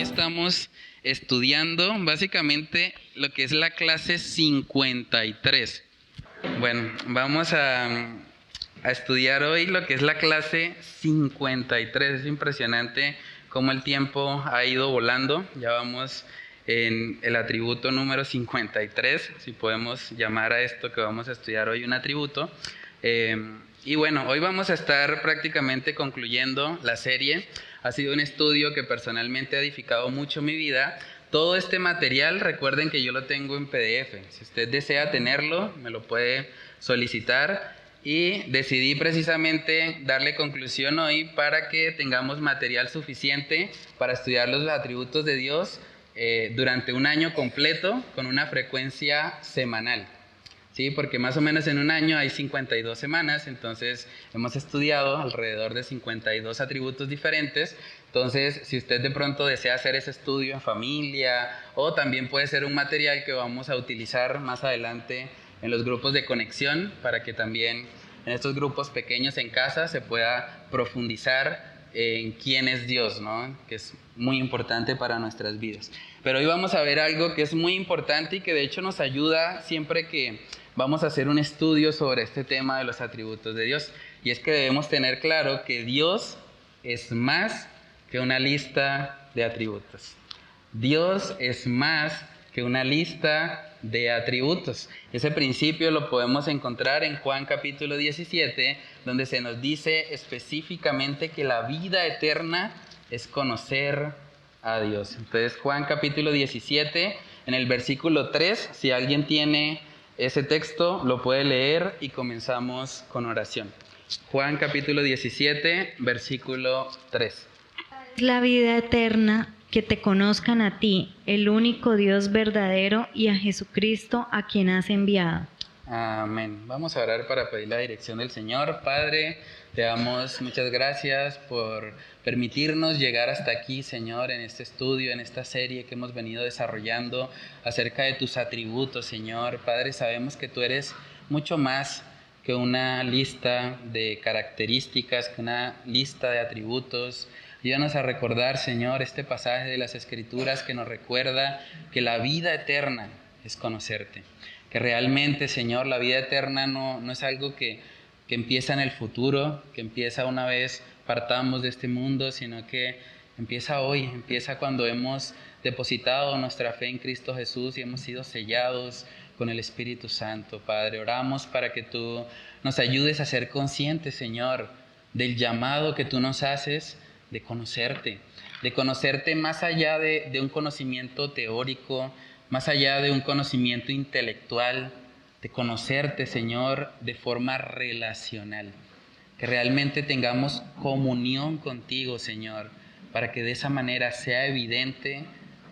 estamos estudiando básicamente lo que es la clase 53. Bueno, vamos a estudiar hoy lo que es la clase 53. Es impresionante cómo el tiempo ha ido volando. Ya vamos en el atributo número 53, si podemos llamar a esto que vamos a estudiar hoy un atributo. Y bueno, hoy vamos a estar prácticamente concluyendo la serie. Ha sido un estudio que personalmente ha edificado mucho mi vida. Todo este material, recuerden que yo lo tengo en PDF. Si usted desea tenerlo, me lo puede solicitar. Y decidí precisamente darle conclusión hoy para que tengamos material suficiente para estudiar los atributos de Dios durante un año completo con una frecuencia semanal. Sí, porque más o menos en un año hay 52 semanas, entonces hemos estudiado alrededor de 52 atributos diferentes. Entonces, si usted de pronto desea hacer ese estudio en familia, o también puede ser un material que vamos a utilizar más adelante en los grupos de conexión, para que también en estos grupos pequeños en casa se pueda profundizar en quién es Dios, ¿no? Que es muy importante para nuestras vidas. Pero hoy vamos a ver algo que es muy importante y que de hecho nos ayuda siempre que vamos a hacer un estudio sobre este tema de los atributos de Dios. Y es que debemos tener claro que Dios es más que una lista de atributos. Dios es más que una lista de atributos. Ese principio lo podemos encontrar en Juan capítulo 17, donde se nos dice específicamente que la vida eterna es conocer a Dios. Entonces, Juan capítulo 17, en el versículo 3, si alguien tiene ese texto, lo puede leer y comenzamos con oración. Juan capítulo 17, versículo 3. La vida eterna, que te conozcan a ti, el único Dios verdadero, y a Jesucristo, a quien has enviado. Amén. Vamos a orar para pedir la dirección del Señor. Padre, te damos muchas gracias por permitirnos llegar hasta aquí, Señor, en este estudio, en esta serie que hemos venido desarrollando acerca de tus atributos, Señor. Padre, sabemos que tú eres mucho más que una lista de características, que una lista de atributos. Ayúdanos a recordar, Señor, este pasaje de las Escrituras que nos recuerda que la vida eterna es conocerte. Que realmente, Señor, la vida eterna no es algo que empieza en el futuro, que empieza una vez partamos de este mundo, sino que empieza hoy, empieza cuando hemos depositado nuestra fe en Cristo Jesús y hemos sido sellados con el Espíritu Santo. Padre, oramos para que tú nos ayudes a ser conscientes, Señor, del llamado que tú nos haces de conocerte más allá de un conocimiento teórico, más allá de un conocimiento intelectual, de conocerte, Señor, de forma relacional. Que realmente tengamos comunión contigo, Señor, para que de esa manera sea evidente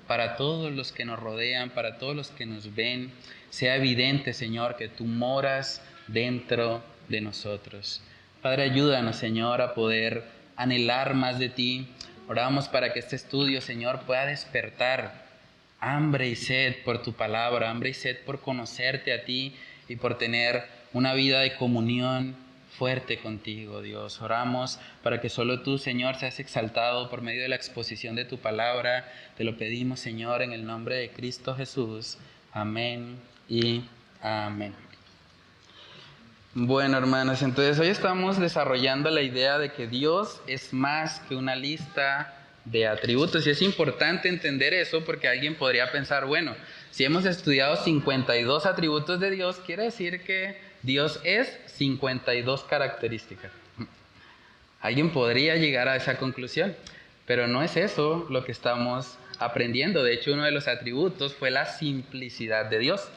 para todos los que nos rodean, para todos los que nos ven, sea evidente, Señor, que tú moras dentro de nosotros. Padre, ayúdanos, Señor, a poder anhelar más de ti. Oramos para que este estudio, Señor, pueda despertar hambre y sed por tu palabra, hambre y sed por conocerte a ti y por tener una vida de comunión fuerte contigo, Dios. Oramos para que solo tú, Señor, seas exaltado por medio de la exposición de tu palabra. Te lo pedimos, Señor, en el nombre de Cristo Jesús. Amén y amén. Bueno, hermanos, entonces hoy estamos desarrollando la idea de que Dios es más que una lista de atributos, y es importante entender eso porque alguien podría pensar, bueno, si hemos estudiado 52 atributos de Dios, quiere decir que Dios es 52 características. Alguien podría llegar a esa conclusión, pero no es eso lo que estamos aprendiendo. De hecho, uno de los atributos fue la simplicidad de Dios.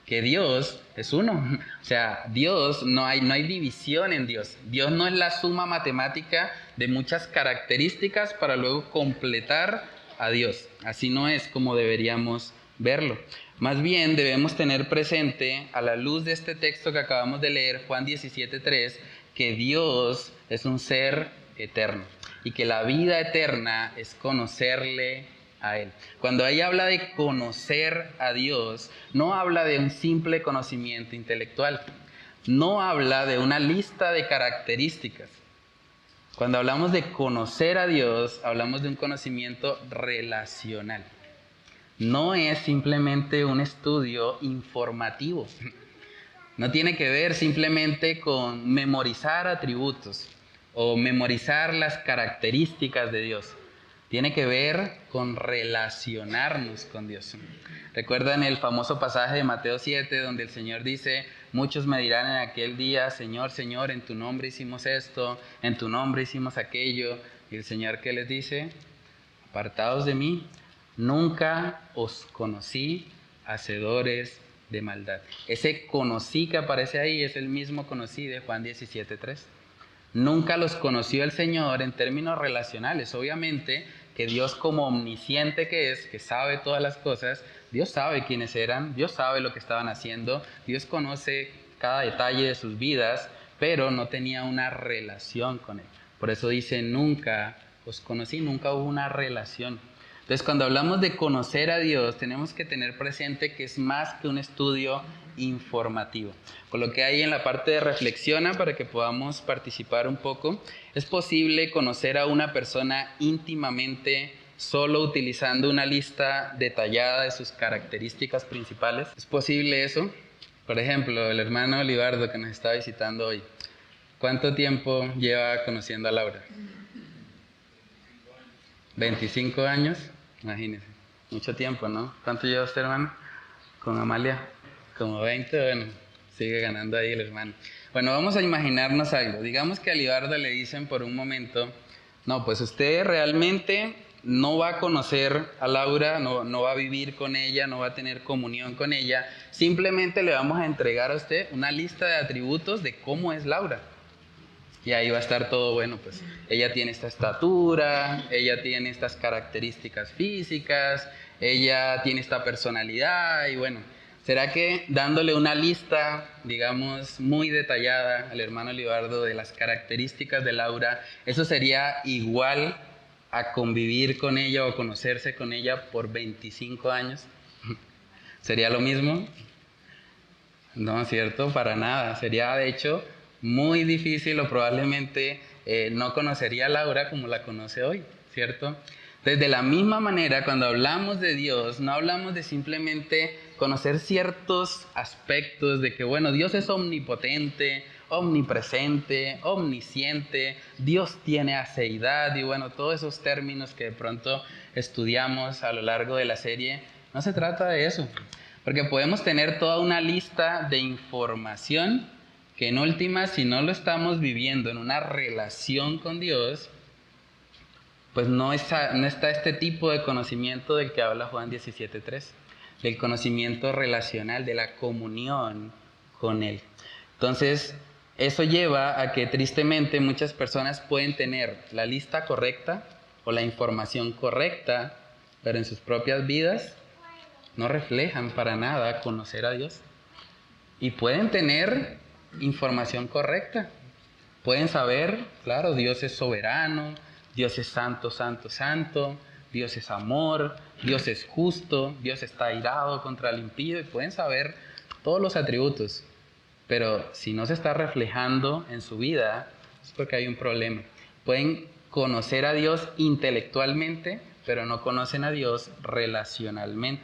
Que Dios es uno, o sea, Dios no hay división en Dios. Dios no es la suma matemática de muchas características para luego completar a Dios. Así no es como deberíamos verlo. Más bien debemos tener presente, a la luz de este texto que acabamos de leer, Juan 17:3, que Dios es un ser eterno y que la vida eterna es conocerle a Él. Cuando ahí habla de conocer a Dios, no habla de un simple conocimiento intelectual, no habla de una lista de características, Cuando hablamos de conocer a Dios, hablamos de un conocimiento relacional. No es simplemente un estudio informativo. No tiene que ver simplemente con memorizar atributos o memorizar las características de Dios. Tiene que ver con relacionarnos con Dios. ¿Recuerdan el famoso pasaje de Mateo 7 donde el Señor dice: muchos me dirán en aquel día, Señor, Señor, en tu nombre hicimos esto, en tu nombre hicimos aquello? Y el Señor, ¿qué les dice? Apartados de mí, nunca os conocí, hacedores de maldad. Ese conocí que aparece ahí es el mismo conocí de Juan 17:3. Nunca los conoció el Señor en términos relacionales. Obviamente que Dios, como omnisciente que es, que sabe todas las cosas, Dios sabe quiénes eran, Dios sabe lo que estaban haciendo, Dios conoce cada detalle de sus vidas, pero no tenía una relación con Él. Por eso dice: nunca os conocí, nunca hubo una relación. Entonces, cuando hablamos de conocer a Dios, tenemos que tener presente que es más que un estudio informativo. Con lo que hay en la parte de reflexiona, para que podamos participar un poco, es posible conocer a una persona íntimamente solo utilizando una lista detallada de sus características principales. ¿Es posible eso? Por ejemplo, el hermano Olivardo que nos está visitando hoy, ¿cuánto tiempo lleva conociendo a Laura? 25 años, imagínense, mucho tiempo, ¿no? ¿Cuánto lleva usted, hermano? Con Amalia, como 20, bueno, sigue ganando ahí el hermano. Bueno, vamos a imaginarnos algo. Digamos que a Libardo le dicen por un momento: no, pues usted realmente no va a conocer a Laura, no va a vivir con ella, no va a tener comunión con ella, simplemente le vamos a entregar a usted una lista de atributos de cómo es Laura. Y ahí va a estar todo bueno, pues ella tiene esta estatura, ella tiene estas características físicas, ella tiene esta personalidad y bueno, ¿será que dándole una lista, digamos, muy detallada al hermano Libardo de las características de Laura, eso sería igual a convivir con ella o conocerse con ella por 25 años? ¿Sería lo mismo? No, ¿cierto? Para nada. Sería, de hecho, muy difícil o probablemente no conocería a Laura como la conoce hoy, ¿cierto? Entonces, de la misma manera, cuando hablamos de Dios, no hablamos de simplemente conocer ciertos aspectos de que, bueno, Dios es omnipotente, omnipresente, omnisciente, Dios tiene aceidad y bueno, todos esos términos que de pronto estudiamos a lo largo de la serie. No se trata de eso. Porque podemos tener toda una lista de información que en última, si no lo estamos viviendo en una relación con Dios, pues no está este tipo de conocimiento del que habla Juan 17:3, del conocimiento relacional, de la comunión con Él. Entonces, eso lleva a que tristemente muchas personas pueden tener la lista correcta o la información correcta, pero en sus propias vidas no reflejan para nada conocer a Dios. Y pueden tener información correcta. Pueden saber, claro, Dios es soberano, Dios es santo, santo, santo, Dios es amor, Dios es justo, Dios está airado contra el impío, y pueden saber todos los atributos. Pero si no se está reflejando en su vida, es porque hay un problema. Pueden conocer a Dios intelectualmente, pero no conocen a Dios relacionalmente.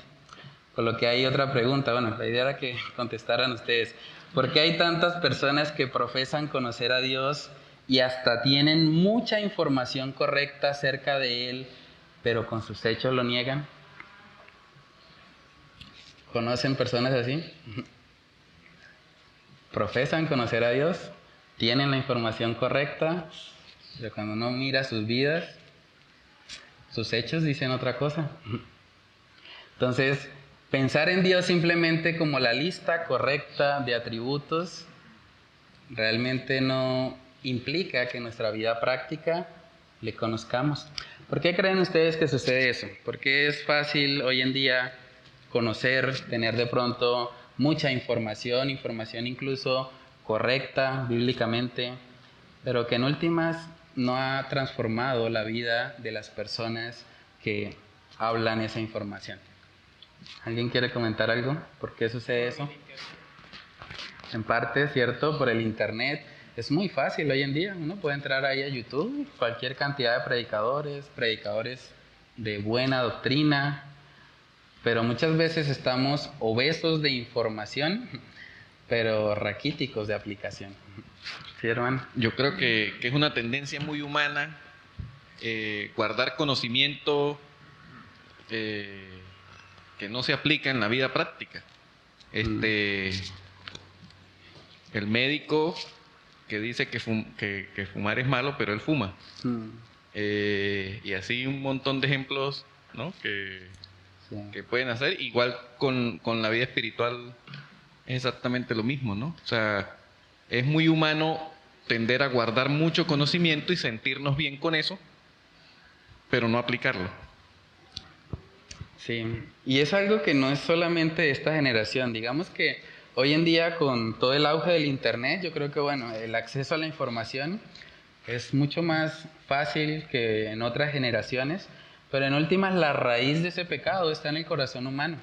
Con lo que hay otra pregunta, bueno, la idea era que contestaran ustedes. ¿Por qué hay tantas personas que profesan conocer a Dios y hasta tienen mucha información correcta acerca de Él, pero con sus hechos lo niegan? ¿Conocen personas así? Profesan conocer a Dios, tienen la información correcta, pero cuando uno mira sus vidas, sus hechos dicen otra cosa. Entonces, pensar en Dios simplemente como la lista correcta de atributos realmente no implica que en nuestra vida práctica le conozcamos. ¿Por qué creen ustedes que sucede eso? ¿Por qué es fácil hoy en día conocer, tener de pronto mucha información incluso correcta bíblicamente, pero que en últimas no ha transformado la vida de las personas que hablan esa información? ¿Alguien quiere comentar algo? ¿Por qué sucede eso? En parte, ¿cierto? Por el internet. es muy fácil hoy en día. Uno puede entrar ahí a YouTube, cualquier cantidad de predicadores de buena doctrina, pero muchas veces estamos obesos de información, pero raquíticos de aplicación. ¿Sí, hermano? Yo creo que es una tendencia muy humana guardar conocimiento que no se aplica en la vida práctica. El médico que dice que fumar es malo, pero él fuma. Y así un montón de ejemplos, ¿no? que pueden hacer. Igual con la vida espiritual es exactamente lo mismo, ¿no? O sea, es muy humano tender a guardar mucho conocimiento y sentirnos bien con eso, pero no aplicarlo. Sí, y es algo que no es solamente de esta generación. Digamos que hoy en día, con todo el auge del internet, yo creo que bueno, el acceso a la información es mucho más fácil que en otras generaciones, pero en últimas la raíz de ese pecado está en el corazón humano.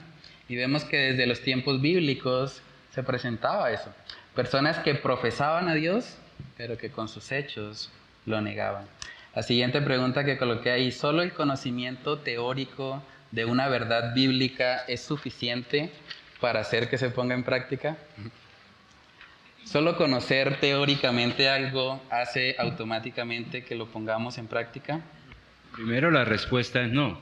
Y vemos que desde los tiempos bíblicos se presentaba eso. Personas que profesaban a Dios, pero que con sus hechos lo negaban. La siguiente pregunta que coloqué ahí: ¿solo el conocimiento teórico de una verdad bíblica es suficiente para hacer que se ponga en práctica? ¿Solo conocer teóricamente algo hace automáticamente que lo pongamos en práctica? Primero la respuesta es no.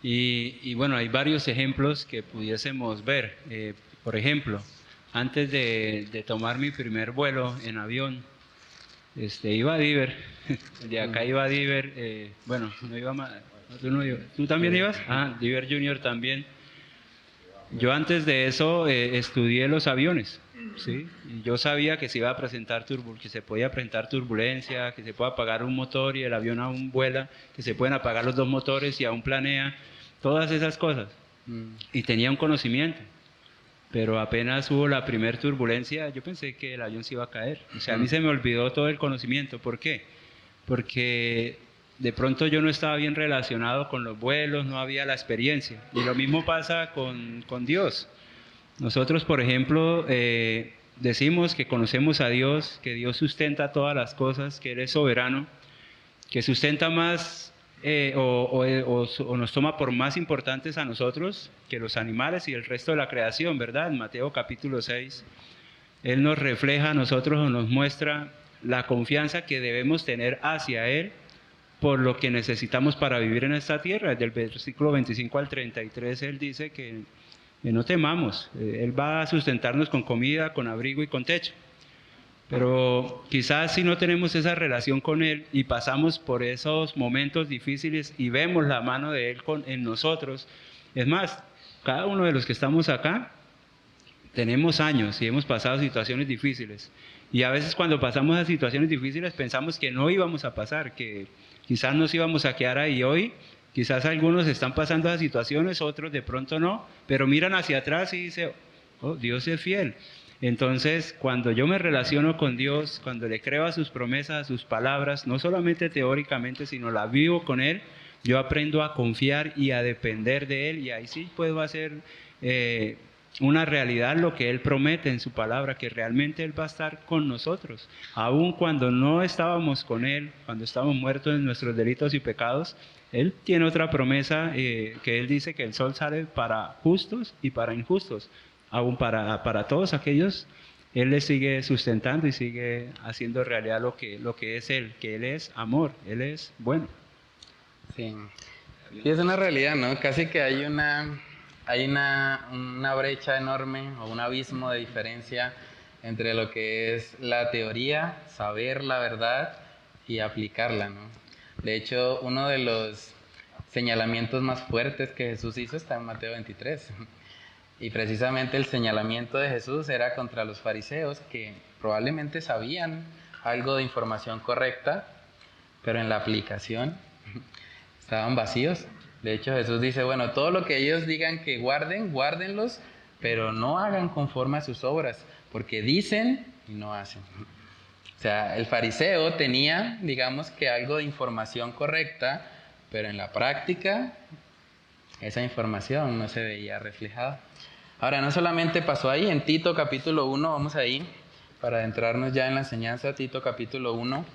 Y bueno, hay varios ejemplos que pudiésemos ver. Por ejemplo, antes de tomar mi primer vuelo en avión, iba a Diver, de acá iba a Diver, bueno, no iba más, ¿tú también ibas? Ah, Diver Junior también. Yo antes de eso estudié los aviones, ¿sí? Y yo sabía que se iba a presentar que se podía presentar turbulencia, que se puede apagar un motor y el avión aún vuela, que se pueden apagar los dos motores y aún planea, todas esas cosas. Y tenía un conocimiento, pero apenas hubo la primer turbulencia, yo pensé que el avión se iba a caer. O sea, a mí se me olvidó todo el conocimiento. ¿Por qué? Porque de pronto yo no estaba bien relacionado con los vuelos, no había la experiencia. Y lo mismo pasa con Dios. Nosotros, por ejemplo, decimos que conocemos a Dios, que Dios sustenta todas las cosas, que Él es soberano, que sustenta más o nos toma por más importantes a nosotros que los animales y el resto de la creación, ¿verdad? En Mateo capítulo 6, Él nos refleja a nosotros o nos muestra la confianza que debemos tener hacia Él por lo que necesitamos para vivir en esta tierra. Desde el versículo 25 al 33 Él dice que no temamos, Él va a sustentarnos con comida, con abrigo y con techo. Pero quizás si no tenemos esa relación con Él y pasamos por esos momentos difíciles y vemos la mano de Él en nosotros, es más, cada uno de los que estamos acá tenemos años y hemos pasado situaciones difíciles. Y a veces cuando pasamos a situaciones difíciles pensamos que no íbamos a pasar, que quizás nos íbamos a quedar ahí hoy. Quizás algunos están pasando esas situaciones, otros de pronto no, pero miran hacia atrás y dicen, oh, Dios es fiel. Entonces, cuando yo me relaciono con Dios, cuando le creo a sus promesas, a sus palabras, no solamente teóricamente, sino la vivo con Él, yo aprendo a confiar y a depender de Él, y ahí sí puedo hacer una realidad lo que Él promete en su palabra, que realmente Él va a estar con nosotros. Aun cuando no estábamos con Él, cuando estábamos muertos en nuestros delitos y pecados, Él tiene otra promesa que Él dice que el sol sale para justos y para injustos. Aún para todos aquellos, Él les sigue sustentando y sigue haciendo realidad lo que es Él, que Él es amor, Él es bueno. Sí, y es una realidad, ¿no? Casi que hay una brecha enorme o un abismo de diferencia entre lo que es la teoría, saber la verdad y aplicarla, ¿no? De hecho, uno de los señalamientos más fuertes que Jesús hizo está en Mateo 23. Y precisamente el señalamiento de Jesús era contra los fariseos, que probablemente sabían algo de información correcta, pero en la aplicación estaban vacíos. De hecho, Jesús dice, bueno, todo lo que ellos digan que guarden, guárdenlos, pero no hagan conforme a sus obras, porque dicen y no hacen. O sea, el fariseo tenía, digamos que algo de información correcta, pero en la práctica esa información no se veía reflejada. Ahora, no solamente pasó ahí, en Tito capítulo 1, vamos ahí, para adentrarnos ya en la enseñanza, Tito capítulo 1,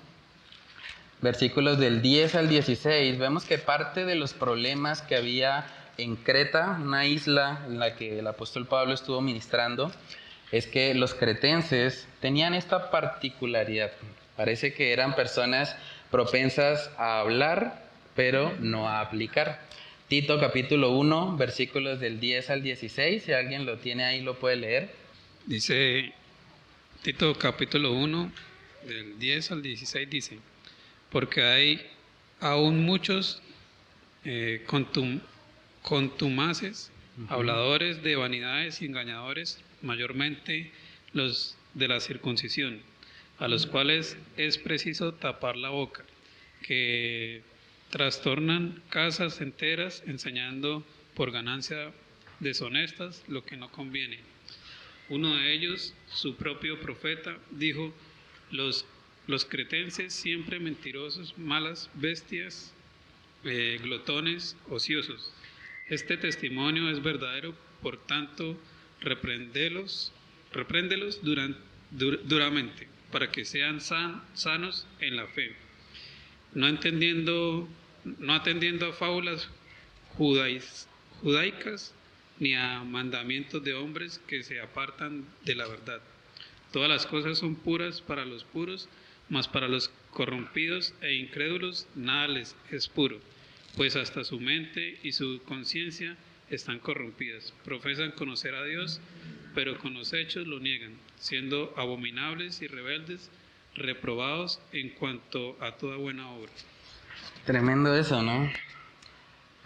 versículos del 10 al 16. Vemos que parte de los problemas que había en Creta, una isla en la que el apóstol Pablo estuvo ministrando, es que los cretenses tenían esta particularidad. Parece que eran personas propensas a hablar, pero no a aplicar. Tito capítulo 1, versículos del 10 al 16, si alguien lo tiene ahí lo puede leer. Dice Tito capítulo 1, del 10 al 16, dice: porque hay aún muchos contumaces, habladores de vanidades y engañadores, mayormente los de la circuncisión, a los cuales es preciso tapar la boca, que trastornan casas enteras enseñando por ganancia deshonestas lo que no conviene. Uno de ellos, su propio profeta, dijo: los cretenses siempre mentirosos, malas bestias, glotones, ociosos. Este testimonio es verdadero, por tanto, repréndelos duramente, para que sean sanos en la fe, no atendiendo a fábulas judaicas ni a mandamientos de hombres que se apartan de la verdad. Todas las cosas son puras para los puros, mas para los corrompidos e incrédulos nada les es puro, pues hasta su mente y su conciencia están corrompidas. Profesan conocer a Dios, pero con los hechos lo niegan, siendo abominables y rebeldes, reprobados en cuanto a toda buena obra. Tremendo eso, ¿no?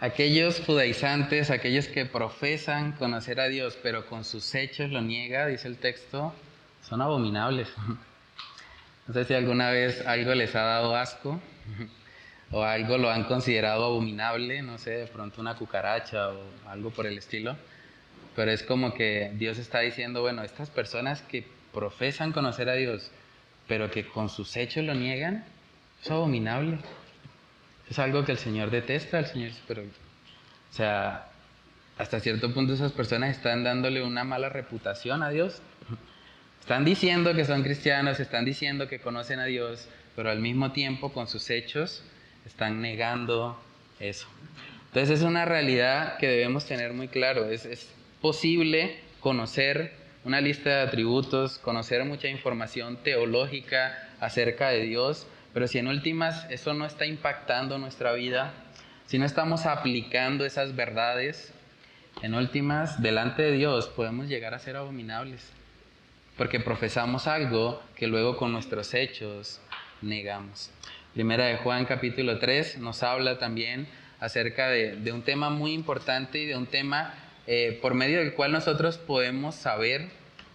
Aquellos judaizantes, aquellos que profesan conocer a Dios, pero con sus hechos lo niega, dice el texto, son abominables. No sé si alguna vez algo les ha dado asco o algo lo han considerado abominable, no sé, de pronto una cucaracha o algo por el estilo. Pero es como que Dios está diciendo, bueno, estas personas que profesan conocer a Dios, pero que con sus hechos lo niegan, es abominable. Es algo que el Señor detesta, el Señor, pero, o sea, hasta cierto punto esas personas están dándole una mala reputación a Dios. Están diciendo que son cristianos, están diciendo que conocen a Dios, pero al mismo tiempo con sus hechos están negando eso. Entonces es una realidad que debemos tener muy claro. Es posible conocer una lista de atributos, conocer mucha información teológica acerca de Dios, pero si en últimas eso no está impactando nuestra vida, si no estamos aplicando esas verdades, en últimas, delante de Dios podemos llegar a ser abominables, porque profesamos algo que luego con nuestros hechos negamos. Primera de Juan capítulo 3 nos habla también acerca de un tema muy importante y de un tema por medio del cual nosotros podemos saber,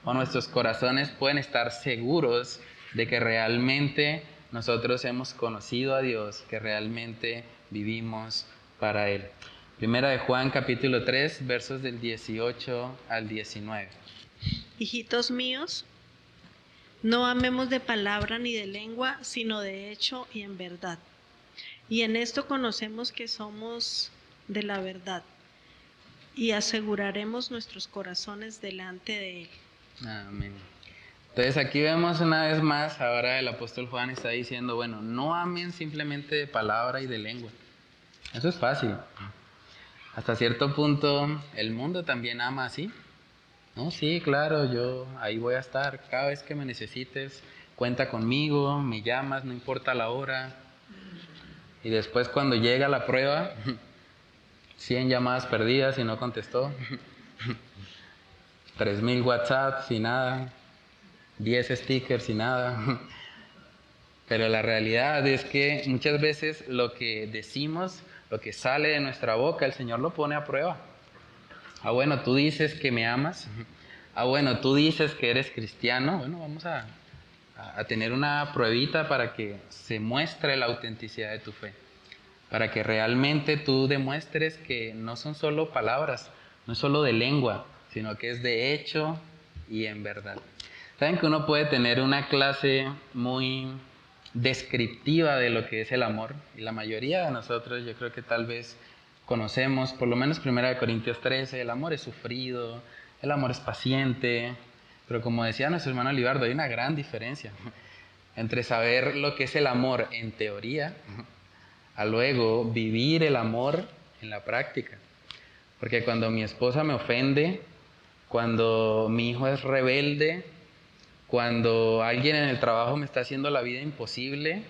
o nuestros corazones pueden estar seguros de que realmente nosotros hemos conocido a Dios, que realmente vivimos para Él. Primera de Juan capítulo 3, versos del 18 al 19. Hijitos míos, no amemos de palabra ni de lengua, sino de hecho y en verdad. Y en esto conocemos que somos de la verdad, y aseguraremos nuestros corazones delante de Él. Amén. Entonces aquí vemos una vez más, ahora el apóstol Juan está diciendo, bueno, no amen simplemente de palabra y de lengua. Eso es fácil. Hasta cierto punto el mundo también ama así. No, sí, claro, yo ahí voy a estar. Cada vez que me necesites, cuenta conmigo, me llamas, no importa la hora. Y después cuando llega la prueba, 100 llamadas perdidas y no contestó. 3000 WhatsApp y nada. 10 stickers y nada. Pero la realidad es que muchas veces lo que decimos, lo que sale de nuestra boca, el Señor lo pone a prueba. Ah, bueno, tú dices que me amas. Ah, bueno, tú dices que eres cristiano. Bueno, vamos a tener una pruebita para que se muestre la autenticidad de tu fe. Para que realmente tú demuestres que no son solo palabras, no es solo de lengua, sino que es de hecho y en verdad. Saben que uno puede tener una clase muy descriptiva de lo que es el amor, y la mayoría de nosotros yo creo que tal vez conocemos, por lo menos 1 Corintios 13, el amor es sufrido, el amor es paciente, Pero como decía nuestro hermano Libardo, hay una gran diferencia entre saber lo que es el amor en teoría a luego vivir el amor en la práctica. Porque cuando mi esposa me ofende, cuando mi hijo es rebelde, cuando alguien en el trabajo me está haciendo la vida imposible,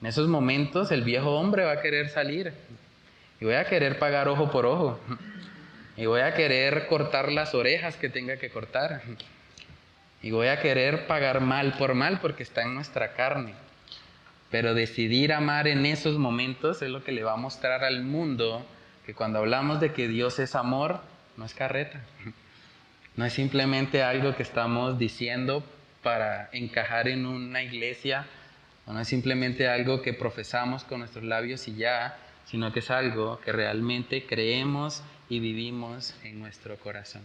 en esos momentos el viejo hombre va a querer salir y voy a querer pagar ojo por ojo y voy a querer cortar las orejas que tenga que cortar y voy a querer pagar mal por mal porque está en nuestra carne. Pero decidir amar en esos momentos es lo que le va a mostrar al mundo que cuando hablamos de que Dios es amor, no es carreta. No es simplemente algo que estamos diciendo para encajar en una iglesia, no es simplemente algo que profesamos con nuestros labios y ya, sino que es algo que realmente creemos y vivimos en nuestro corazón.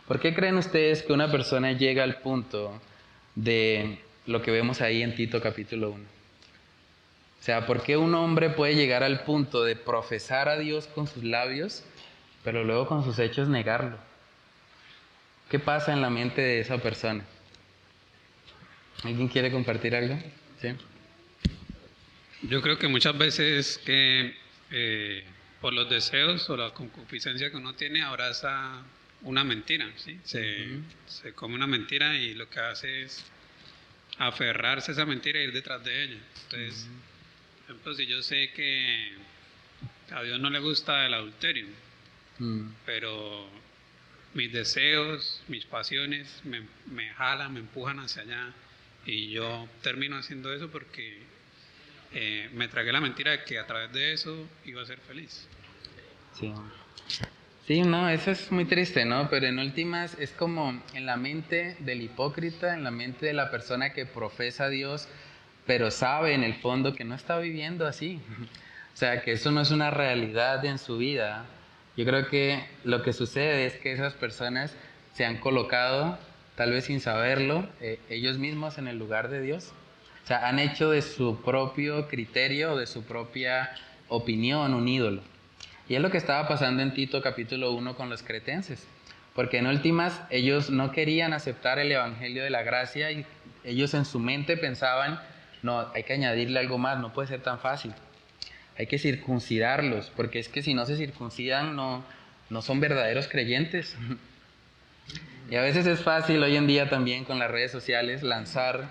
¿Por qué creen ustedes que una persona llega al punto de lo que vemos ahí en Tito capítulo 1? O sea, ¿por qué un hombre puede llegar al punto de profesar a Dios con sus labios, pero luego con sus hechos negarlo? ¿Qué pasa en la mente de esa persona? ¿Alguien quiere compartir algo? ¿Sí? Yo creo que muchas veces que por los deseos o la concupiscencia que uno tiene abraza una mentira, ¿sí? Se come una mentira y lo que hace es aferrarse a esa mentira e ir detrás de ella. Entonces, por ejemplo, si yo sé que a Dios no le gusta el adulterio, pero mis deseos, mis pasiones me jalan, me empujan hacia allá y yo termino haciendo eso porque me tragué la mentira de que a través de eso iba a ser feliz. Sí. Sí, no, eso es muy triste, ¿no? Pero en últimas es como en la mente del hipócrita, en la mente de la persona que profesa a Dios, pero sabe en el fondo que no está viviendo así. O sea, que eso no es una realidad en su vida. Yo creo que lo que sucede es que esas personas se han colocado, tal vez sin saberlo, ellos mismos en el lugar de Dios. O sea, han hecho de su propio criterio, de su propia opinión, un ídolo. Y es lo que estaba pasando en Tito capítulo 1 con los cretenses. Porque en últimas ellos no querían aceptar el evangelio de la gracia y ellos en su mente pensaban, no, hay que añadirle algo más, no puede ser tan fácil. Hay que circuncidarlos, porque es que si no se circuncidan no son verdaderos creyentes. Y a veces es fácil hoy en día también con las redes sociales lanzar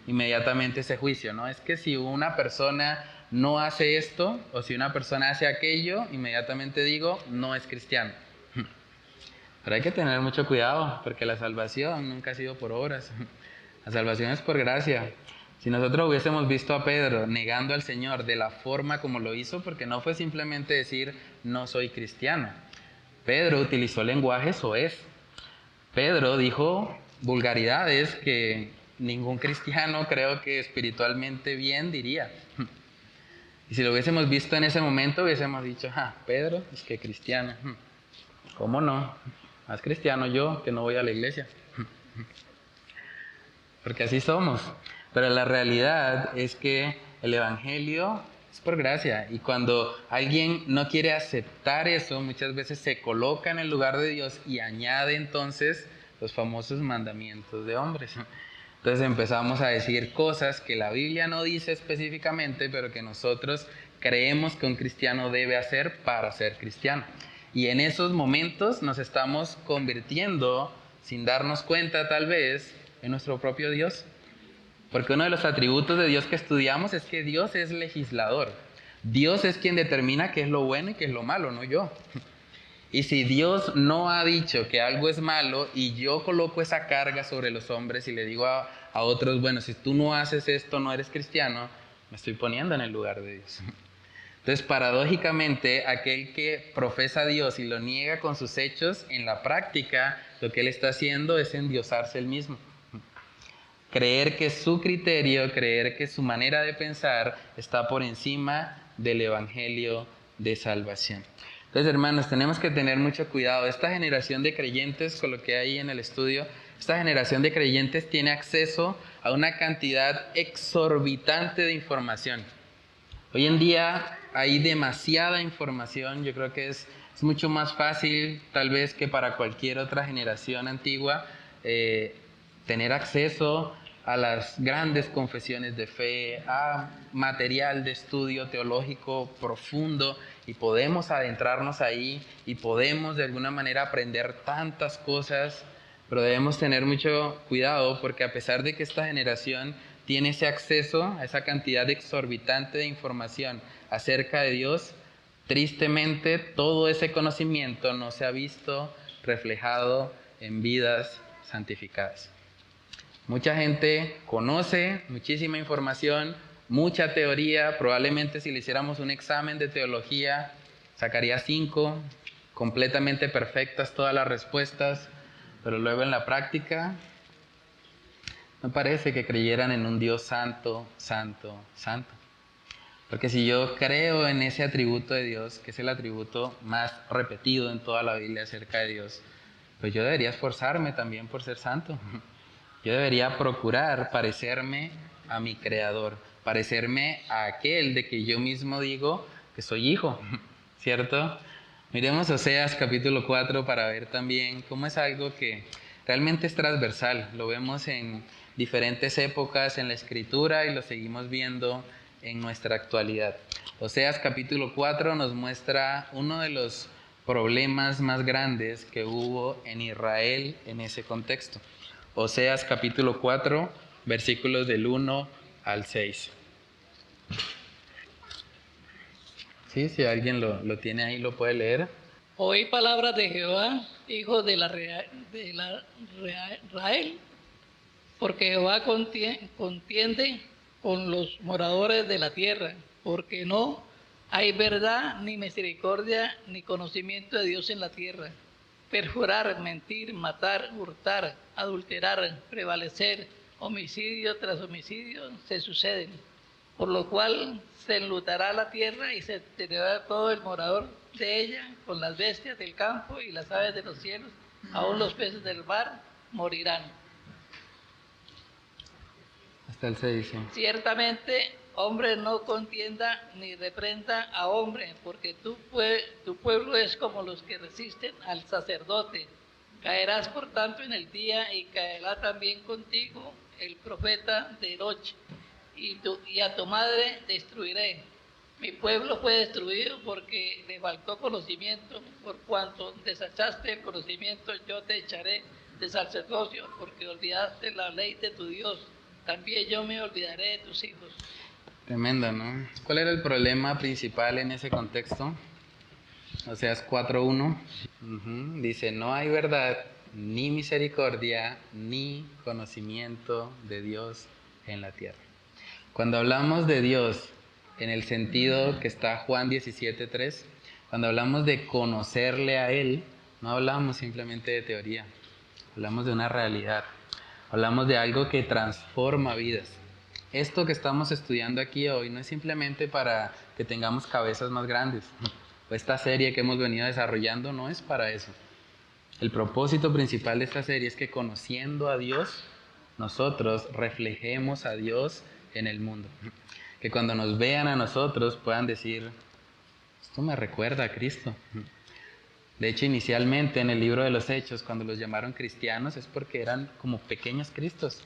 inmediatamente ese juicio, ¿no? Es que si una persona no hace esto o si una persona hace aquello, inmediatamente digo, no es cristiano. Pero hay que tener mucho cuidado porque la salvación nunca ha sido por obras. La salvación es por gracia. Si nosotros hubiésemos visto a Pedro negando al Señor de la forma como lo hizo, porque no fue simplemente decir no soy cristiano. Pedro utilizó lenguaje soez. Pedro dijo vulgaridades que ningún cristiano creo que espiritualmente bien diría. Y si lo hubiésemos visto en ese momento, hubiésemos dicho, Pedro, es que cristiano. ¿Cómo no? Más cristiano yo, que no voy a la iglesia. Porque así somos. Pero la realidad es que el evangelio es por gracia. Y cuando alguien no quiere aceptar eso, muchas veces se coloca en el lugar de Dios y añade entonces los famosos mandamientos de hombres. Entonces empezamos a decir cosas que la Biblia no dice específicamente, pero que nosotros creemos que un cristiano debe hacer para ser cristiano. Y en esos momentos nos estamos convirtiendo, sin darnos cuenta tal vez, en nuestro propio Dios. Porque uno de los atributos de Dios que estudiamos es que Dios es legislador. Dios es quien determina qué es lo bueno y qué es lo malo, no yo. Y si Dios no ha dicho que algo es malo y yo coloco esa carga sobre los hombres y le digo a otros, bueno, si tú no haces esto, no eres cristiano, me estoy poniendo en el lugar de Dios. Entonces, paradójicamente, aquel que profesa a Dios y lo niega con sus hechos, en la práctica, lo que él está haciendo es endiosarse él mismo. Creer que su criterio, creer que su manera de pensar está por encima del evangelio de salvación. Entonces, hermanos, tenemos que tener mucho cuidado. Esta generación de creyentes, con lo que hay en el estudio, esta generación de creyentes tiene acceso a una cantidad exorbitante de información. Hoy en día hay demasiada información. Yo creo que es mucho más fácil, tal vez, que para cualquier otra generación antigua, tener acceso a las grandes confesiones de fe, a material de estudio teológico profundo, y podemos adentrarnos ahí y podemos de alguna manera aprender tantas cosas, pero debemos tener mucho cuidado porque a pesar de que esta generación tiene ese acceso a esa cantidad exorbitante de información acerca de Dios, tristemente todo ese conocimiento no se ha visto reflejado en vidas santificadas. Mucha gente conoce muchísima información, mucha teoría, probablemente si le hiciéramos un examen de teología sacaría 5, completamente perfectas todas las respuestas, pero luego en la práctica no parece que creyeran en un Dios santo, santo, santo. Porque si yo creo en ese atributo de Dios, que es el atributo más repetido en toda la Biblia acerca de Dios, pues yo debería esforzarme también por ser santo. Yo debería procurar parecerme a mi Creador, parecerme a aquel de que yo mismo digo que soy hijo, ¿cierto? Miremos Oseas capítulo 4 para ver también cómo es algo que realmente es transversal. Lo vemos en diferentes épocas en la Escritura y lo seguimos viendo en nuestra actualidad. Oseas capítulo 4 nos muestra uno de los problemas más grandes que hubo en Israel en ese contexto. Oseas capítulo 4, versículos del 1 al 6. Sí, si alguien lo tiene ahí, lo puede leer. Oí palabras de Jehová, hijo de Israel, porque Jehová contiende con los moradores de la tierra, porque no hay verdad, ni misericordia, ni conocimiento de Dios en la tierra. Perjurar, mentir, matar, hurtar, adulterar, prevalecer, homicidio tras homicidio se suceden, por lo cual se enlutará la tierra y se deteriorará todo el morador de ella, con las bestias del campo y las aves de los cielos, aún los peces del mar morirán. Hasta el 6. ¿Sí? Ciertamente, hombre no contienda ni reprenda a hombre, porque tu pueblo es como los que resisten al sacerdote. Caerás por tanto en el día, y caerá también contigo el profeta de noche, y a tu madre destruiré. Mi pueblo fue destruido porque le faltó conocimiento, por cuanto desechaste el conocimiento, yo te echaré de sacerdocio, porque olvidaste la ley de tu Dios. También yo me olvidaré de tus hijos. Tremendo, ¿no? ¿Cuál era el problema principal en ese contexto? Oseas 4:1. Dice, no hay verdad, ni misericordia, ni conocimiento de Dios en la tierra. Cuando hablamos de Dios en el sentido que está Juan 17:3, cuando hablamos de conocerle a Él, no hablamos simplemente de teoría, hablamos de una realidad, hablamos de algo que transforma vidas. Esto que estamos estudiando aquí hoy no es simplemente para que tengamos cabezas más grandes. Esta serie que hemos venido desarrollando no es para eso. El propósito principal de esta serie es que conociendo a Dios, nosotros reflejemos a Dios en el mundo. Que cuando nos vean a nosotros puedan decir, esto me recuerda a Cristo. De hecho, inicialmente en el libro de los Hechos, cuando los llamaron cristianos, es porque eran como pequeños Cristos.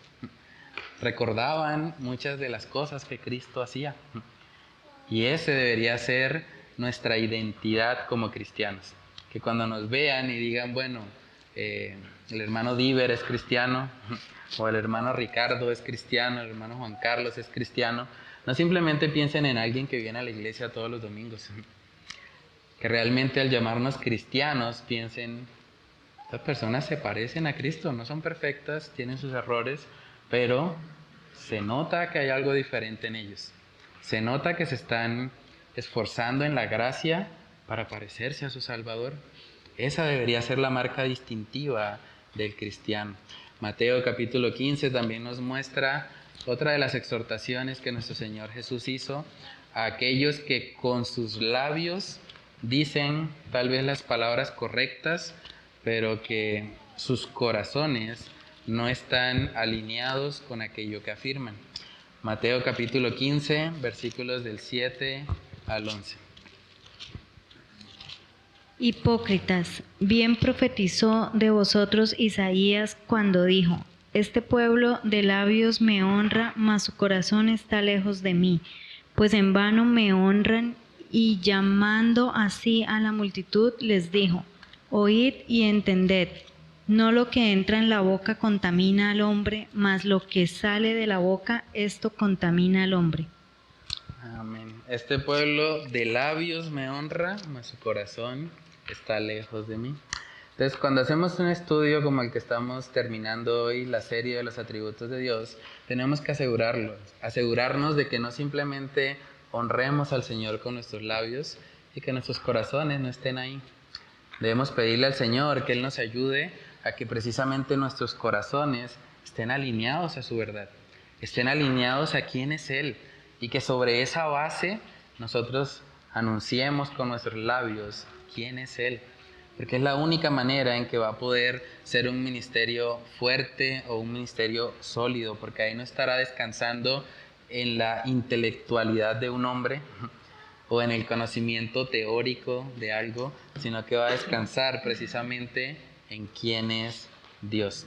Recordaban muchas de las cosas que Cristo hacía. Y ese debería ser nuestra identidad como cristianos. Que cuando nos vean y digan, bueno, el hermano Diver es cristiano, o el hermano Ricardo es cristiano, el hermano Juan Carlos es cristiano, no simplemente piensen en alguien que viene a la iglesia todos los domingos. Que realmente al llamarnos cristianos piensen, estas personas se parecen a Cristo, no son perfectas, tienen sus errores, pero se nota que hay algo diferente en ellos. Se nota que se están esforzando en la gracia para parecerse a su Salvador. Esa debería ser la marca distintiva del cristiano. Mateo capítulo 15 también nos muestra otra de las exhortaciones que nuestro Señor Jesús hizo a aquellos que con sus labios dicen tal vez las palabras correctas, pero que sus corazones no están alineados con aquello que afirman. Mateo capítulo 15, versículos del 7 al 11. Hipócritas, bien profetizó de vosotros Isaías cuando dijo, Este pueblo de labios me honra, mas su corazón está lejos de mí, pues en vano me honran. Y llamando así a la multitud, les dijo: Oíd y entended. No lo que entra en la boca contamina al hombre, mas lo que sale de la boca, esto contamina al hombre. Amén. Este pueblo de labios me honra, mas su corazón está lejos de mí. Entonces, cuando hacemos un estudio como el que estamos terminando hoy, la serie de los atributos de Dios, tenemos que asegurarnos de que no simplemente honremos al Señor con nuestros labios y que nuestros corazones no estén ahí. Debemos pedirle al Señor que Él nos ayude a que precisamente nuestros corazones estén alineados a su verdad, estén alineados a quién es Él, y que sobre esa base nosotros anunciemos con nuestros labios quién es Él. Porque es la única manera en que va a poder ser un ministerio fuerte o un ministerio sólido, porque ahí no estará descansando en la intelectualidad de un hombre o en el conocimiento teórico de algo, sino que va a descansar precisamente en quién es Dios.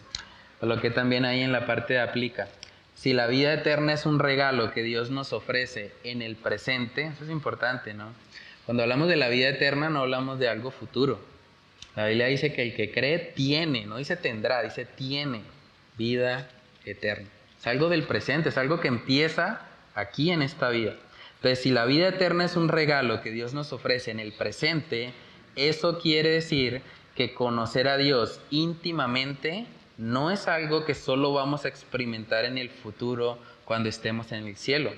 Por lo que también ahí en la parte de aplica. Si la vida eterna es un regalo que Dios nos ofrece en el presente, eso es importante, ¿no? Cuando hablamos de la vida eterna no hablamos de algo futuro. La Biblia dice que el que cree tiene, no dice tendrá, dice tiene vida eterna. Es algo del presente, es algo que empieza aquí en esta vida. Entonces, si la vida eterna es un regalo que Dios nos ofrece en el presente, eso quiere decir que conocer a Dios íntimamente no es algo que solo vamos a experimentar en el futuro cuando estemos en el cielo.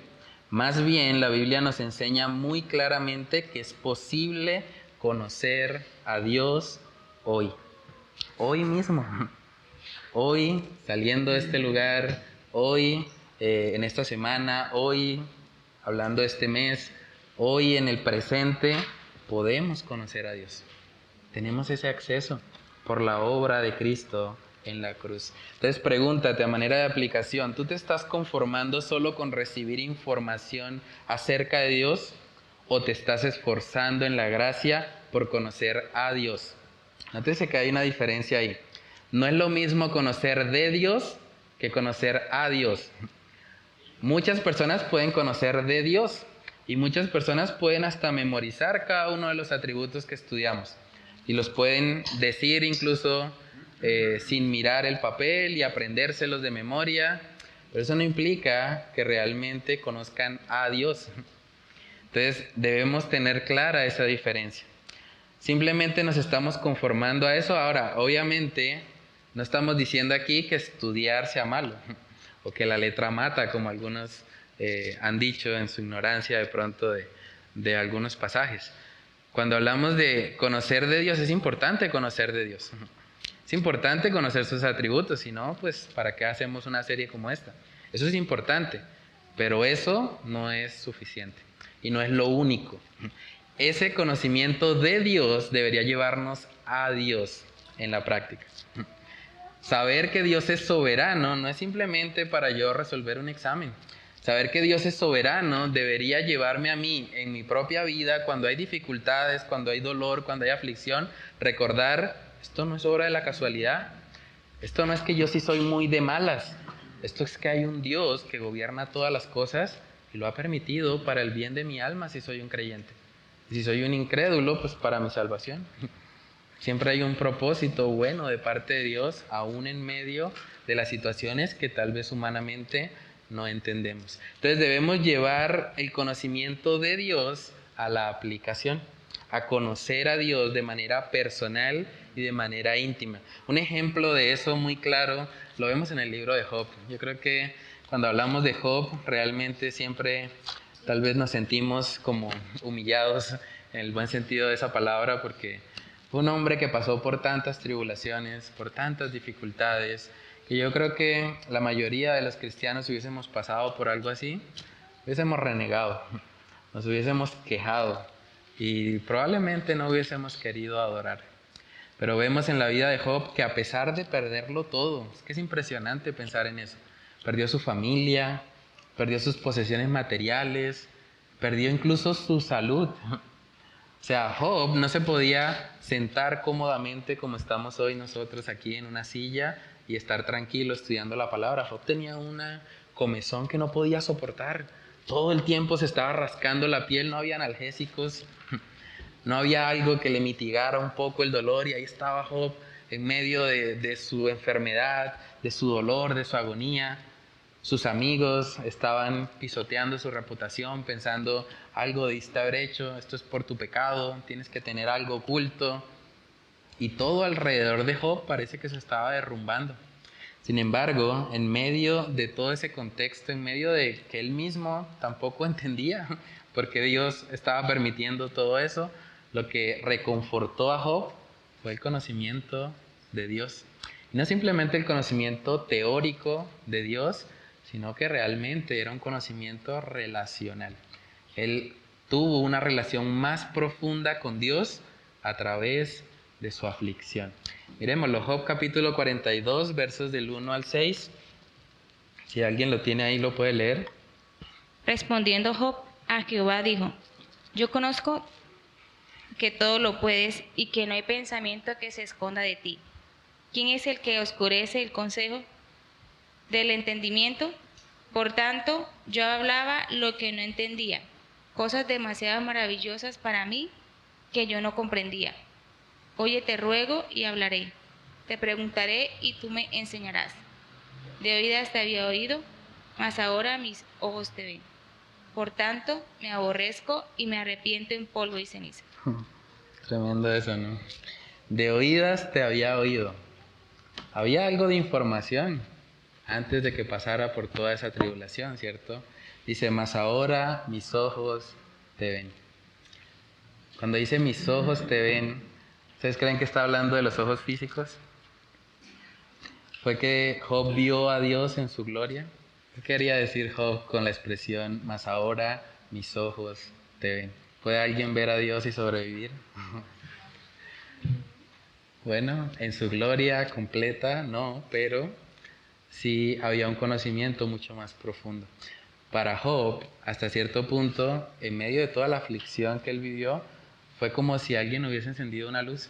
Más bien, la Biblia nos enseña muy claramente que es posible conocer a Dios hoy mismo, hoy saliendo de este lugar, hoy en esta semana, hoy hablando de este mes, hoy en el presente podemos conocer a Dios. Tenemos ese acceso por la obra de Cristo en la cruz. Entonces pregúntate a manera de aplicación, ¿tú te estás conformando solo con recibir información acerca de Dios o te estás esforzando en la gracia por conocer a Dios? Nótese que hay una diferencia ahí. No es lo mismo conocer de Dios que conocer a Dios. Muchas personas pueden conocer de Dios y muchas personas pueden hasta memorizar cada uno de los atributos que estudiamos y los pueden decir incluso sin mirar el papel y aprendérselos de memoria, pero eso no implica que realmente conozcan a Dios. Entonces debemos tener clara esa diferencia. Simplemente nos estamos conformando a eso. Ahora, obviamente, no estamos diciendo aquí que estudiar sea malo o que la letra mata, como algunos han dicho en su ignorancia de pronto de algunos pasajes. Cuando hablamos de conocer de Dios, es importante conocer de Dios. Es importante conocer sus atributos, si no, pues, ¿para qué hacemos una serie como esta? Eso es importante, pero eso no es suficiente y no es lo único. Ese conocimiento de Dios debería llevarnos a Dios en la práctica. Saber que Dios es soberano no es simplemente para yo resolver un examen. Saber que Dios es soberano debería llevarme a mí en mi propia vida, cuando hay dificultades, cuando hay dolor, cuando hay aflicción, recordar, esto no es obra de la casualidad. Esto no es que yo sí soy muy de malas. Esto es que hay un Dios que gobierna todas las cosas y lo ha permitido para el bien de mi alma si soy un creyente. Y si soy un incrédulo, pues para mi salvación. Siempre hay un propósito bueno de parte de Dios, aún en medio de las situaciones que tal vez humanamente no entendemos. Entonces debemos llevar el conocimiento de Dios a la aplicación, a conocer a Dios de manera personal y de manera íntima. Un ejemplo de eso muy claro lo vemos en el libro de Job. Yo creo que cuando hablamos de Job, realmente siempre tal vez nos sentimos como humillados en el buen sentido de esa palabra, porque fue un hombre que pasó por tantas tribulaciones, por tantas dificultades, que yo creo que la mayoría de los cristianos, si hubiésemos pasado por algo así, hubiésemos renegado, nos hubiésemos quejado y probablemente no hubiésemos querido adorar. Pero vemos en la vida de Job que a pesar de perderlo todo, es que es impresionante pensar en eso, perdió su familia, perdió sus posesiones materiales, perdió incluso su salud. O sea, Job no se podía sentar cómodamente como estamos hoy nosotros aquí en una silla y estar tranquilo estudiando la palabra. Job tenía una comezón que no podía soportar. Todo el tiempo se estaba rascando la piel, no había analgésicos, no había algo que le mitigara un poco el dolor, y ahí estaba Job en medio de su enfermedad, de su dolor, de su agonía. Sus amigos estaban pisoteando su reputación, pensando: algo debiste haber hecho, esto es por tu pecado, tienes que tener algo oculto. Y todo alrededor de Job parece que se estaba derrumbando. Sin embargo, en medio de todo ese contexto, en medio de que él mismo tampoco entendía por qué Dios estaba permitiendo todo eso, lo que reconfortó a Job fue el conocimiento de Dios. Y no simplemente el conocimiento teórico de Dios, sino que realmente era un conocimiento relacional. Él tuvo una relación más profunda con Dios a través de su aflicción. Miremoslo, Job capítulo 42, versos del 1 al 6. Si alguien lo tiene ahí, lo puede leer. Respondiendo Job a Jehová dijo: yo conozco que todo lo puedes y que no hay pensamiento que se esconda de ti. ¿Quién es el que oscurece el consejo del entendimiento? Por tanto, yo hablaba lo que no entendía, cosas demasiado maravillosas para mí que yo no comprendía. Oye, te ruego y hablaré. Te preguntaré y tú me enseñarás. De oídas te había oído, mas ahora mis ojos te ven. Por tanto, me aborrezco y me arrepiento en polvo y ceniza. Tremendo eso, ¿no? De oídas te había oído. Había algo de información antes de que pasara por toda esa tribulación, ¿cierto? Dice: mas ahora mis ojos te ven. Cuando dice mis ojos te ven, ¿ustedes creen que está hablando de los ojos físicos? ¿Fue que Job vio a Dios en su gloria? ¿Qué quería decir Job con la expresión mas ahora mis ojos te ven? ¿Puede alguien ver a Dios y sobrevivir? Bueno, en su gloria completa no, pero sí había un conocimiento mucho más profundo. Para Job, hasta cierto punto, en medio de toda la aflicción que él vivió, fue como si alguien hubiese encendido una luz.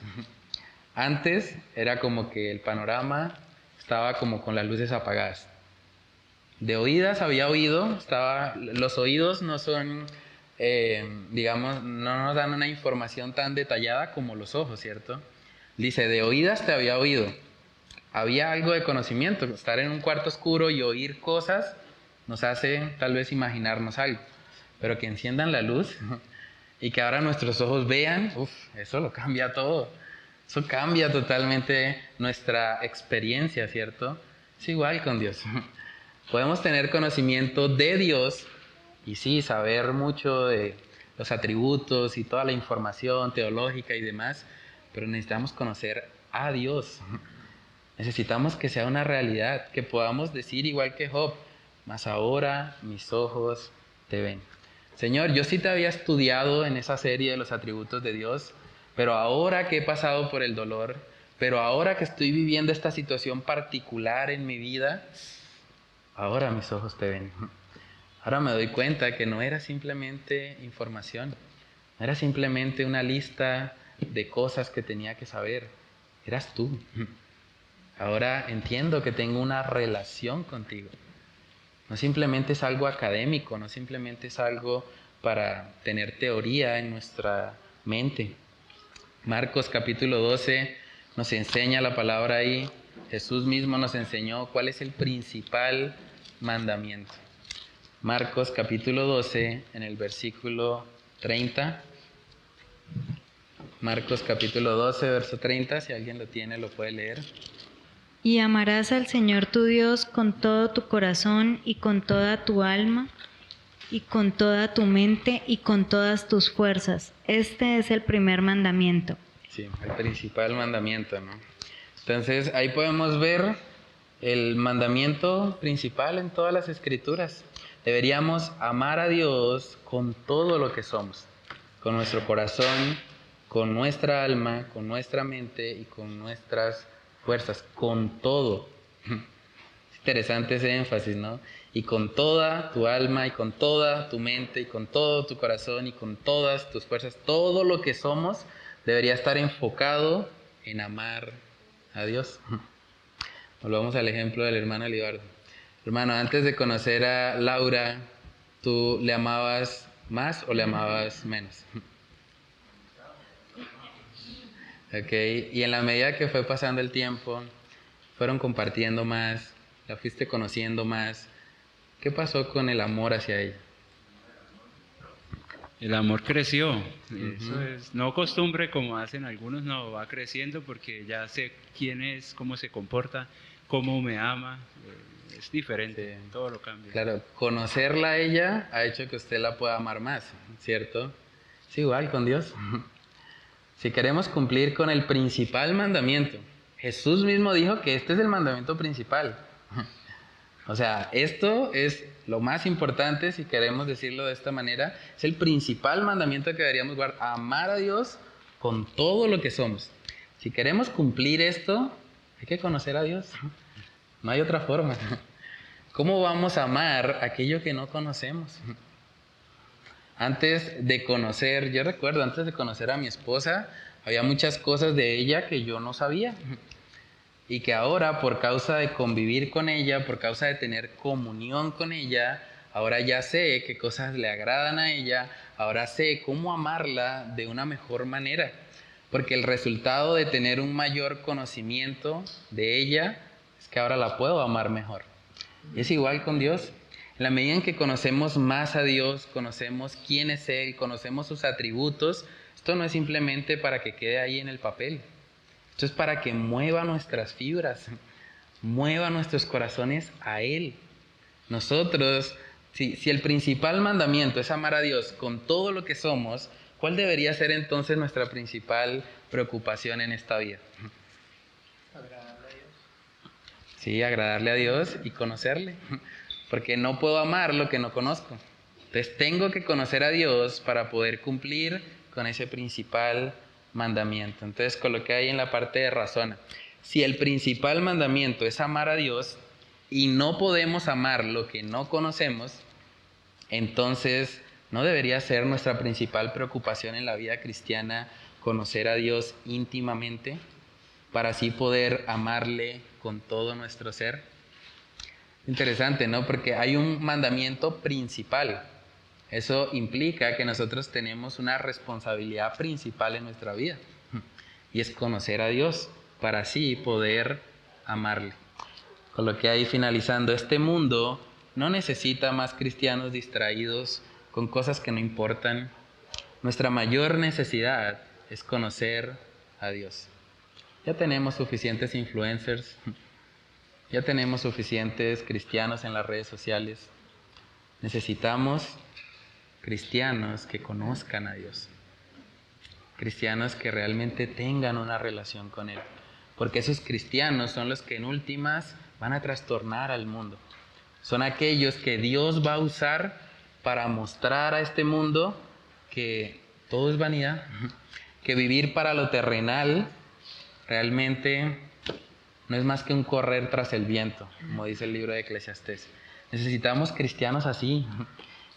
Antes era como que el panorama estaba como con las luces apagadas. De oídas había oído, los oídos no son, digamos, no nos dan una información tan detallada como los ojos, ¿cierto? Dice: de oídas te había oído. Había algo de conocimiento. Estar en un cuarto oscuro y oír cosas nos hace tal vez imaginarnos algo. Pero que enciendan la luz y que ahora nuestros ojos vean, eso lo cambia todo. Eso cambia totalmente nuestra experiencia, ¿cierto? Es igual con Dios. Podemos tener conocimiento de Dios y sí, saber mucho de los atributos y toda la información teológica y demás, pero necesitamos conocer a Dios. Necesitamos que sea una realidad, que podamos decir igual que Job: mas ahora mis ojos te ven. Señor, yo sí te había estudiado en esa serie de los atributos de Dios, pero ahora que he pasado por el dolor, pero ahora que estoy viviendo esta situación particular en mi vida, ahora mis ojos te ven. Ahora me doy cuenta que no era simplemente información, no era simplemente una lista de cosas que tenía que saber, eras tú. Ahora entiendo que tengo una relación contigo. No simplemente es algo académico, no simplemente es algo para tener teoría en nuestra mente. Marcos capítulo 12 nos enseña la palabra ahí. Jesús mismo nos enseñó cuál es el principal mandamiento. Marcos capítulo 12 en el versículo 30. Marcos capítulo 12, verso 30, si alguien lo tiene lo puede leer. Y amarás al Señor tu Dios con todo tu corazón y con toda tu alma y con toda tu mente y con todas tus fuerzas. Este es el primer mandamiento. Sí, el principal mandamiento, ¿no? Entonces ahí podemos ver el mandamiento principal en todas las escrituras. Deberíamos amar a Dios con todo lo que somos, con nuestro corazón, con nuestra alma, con nuestra mente y con nuestras fuerzas, con todo. Es interesante ese énfasis, ¿no? Y con toda tu alma y con toda tu mente y con todo tu corazón y con todas tus fuerzas, todo lo que somos debería estar enfocado en amar a Dios. Volvamos al ejemplo del hermano Elibardo. Hermano, antes de conocer a Laura, ¿tú le amabas más o le amabas menos? Ok, y en la medida que fue pasando el tiempo, fueron compartiendo más, la fuiste conociendo más. ¿Qué pasó con el amor hacia ella? El amor creció. Eso es no costumbre como hacen algunos, no, va creciendo porque ya sé quién es, cómo se comporta, cómo me ama. Es diferente, Sí. todo lo cambia. Claro, conocerla a ella ha hecho que usted la pueda amar más, ¿cierto? Es igual con Dios. Si queremos cumplir con el principal mandamiento, Jesús mismo dijo que este es el mandamiento principal. O sea, esto es lo más importante, si queremos decirlo de esta manera, es el principal mandamiento que deberíamos guardar, amar a Dios con todo lo que somos. Si queremos cumplir esto, hay que conocer a Dios. No hay otra forma. ¿Cómo vamos a amar aquello que no conocemos? Yo recuerdo, antes de conocer a mi esposa, había muchas cosas de ella que yo no sabía. Y que ahora, por causa de convivir con ella, por causa de tener comunión con ella, ahora ya sé qué cosas le agradan a ella, ahora sé cómo amarla de una mejor manera. Porque el resultado de tener un mayor conocimiento de ella es que ahora la puedo amar mejor. Y es igual con Dios. En la medida en que conocemos más a Dios, conocemos quién es Él, conocemos sus atributos, esto no es simplemente para que quede ahí en el papel. Esto es para que mueva nuestras fibras, mueva nuestros corazones a Él. Nosotros, si el principal mandamiento es amar a Dios con todo lo que somos, ¿cuál debería ser entonces nuestra principal preocupación en esta vida? Agradarle a Dios. Sí, agradarle a Dios y conocerle. Porque no puedo amar lo que no conozco. Entonces tengo que conocer a Dios para poder cumplir con ese principal mandamiento. Entonces coloqué ahí en la parte de razona. Si el principal mandamiento es amar a Dios y no podemos amar lo que no conocemos, entonces no debería ser nuestra principal preocupación en la vida cristiana conocer a Dios íntimamente para así poder amarle con todo nuestro ser. Interesante, ¿no? Porque hay un mandamiento principal. Eso implica que nosotros tenemos una responsabilidad principal en nuestra vida y es conocer a Dios para así poder amarle. Con lo que ahí finalizando, este mundo no necesita más cristianos distraídos con cosas que no importan. Nuestra mayor necesidad es conocer a Dios. Ya tenemos suficientes influencers, ya tenemos suficientes cristianos en las redes sociales. Necesitamos cristianos que conozcan a Dios, cristianos que realmente tengan una relación con Él, porque esos cristianos son los que en últimas van a trastornar al mundo. Son aquellos que Dios va a usar para mostrar a este mundo que todo es vanidad, que vivir para lo terrenal realmente no es más que un correr tras el viento, como dice el libro de Eclesiastés. Necesitamos cristianos así.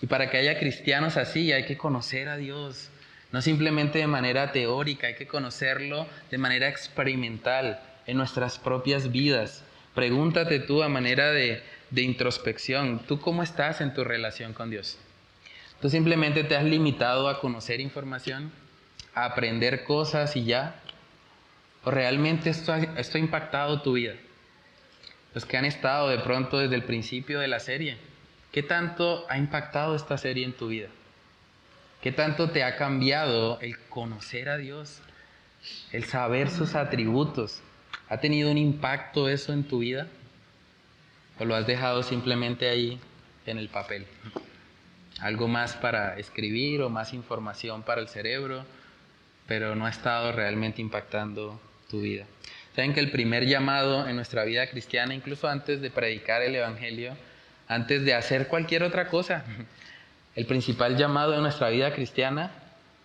Y para que haya cristianos así hay que conocer a Dios, no simplemente de manera teórica, hay que conocerlo de manera experimental en nuestras propias vidas. Pregúntate tú a manera de introspección, ¿tú cómo estás en tu relación con Dios? ¿Tú simplemente te has limitado a conocer información, a aprender cosas y ya? ¿O realmente esto ha impactado tu vida? Los que han estado de pronto desde el principio de la serie, ¿qué tanto ha impactado esta serie en tu vida? ¿Qué tanto te ha cambiado el conocer a Dios? El saber sus atributos. ¿Ha tenido un impacto eso en tu vida? ¿O lo has dejado simplemente ahí en el papel? Algo más para escribir o más información para el cerebro, pero no ha estado realmente impactando tu vida. Saben que el primer llamado en nuestra vida cristiana, incluso antes de predicar el Evangelio, antes de hacer cualquier otra cosa, el principal llamado de nuestra vida cristiana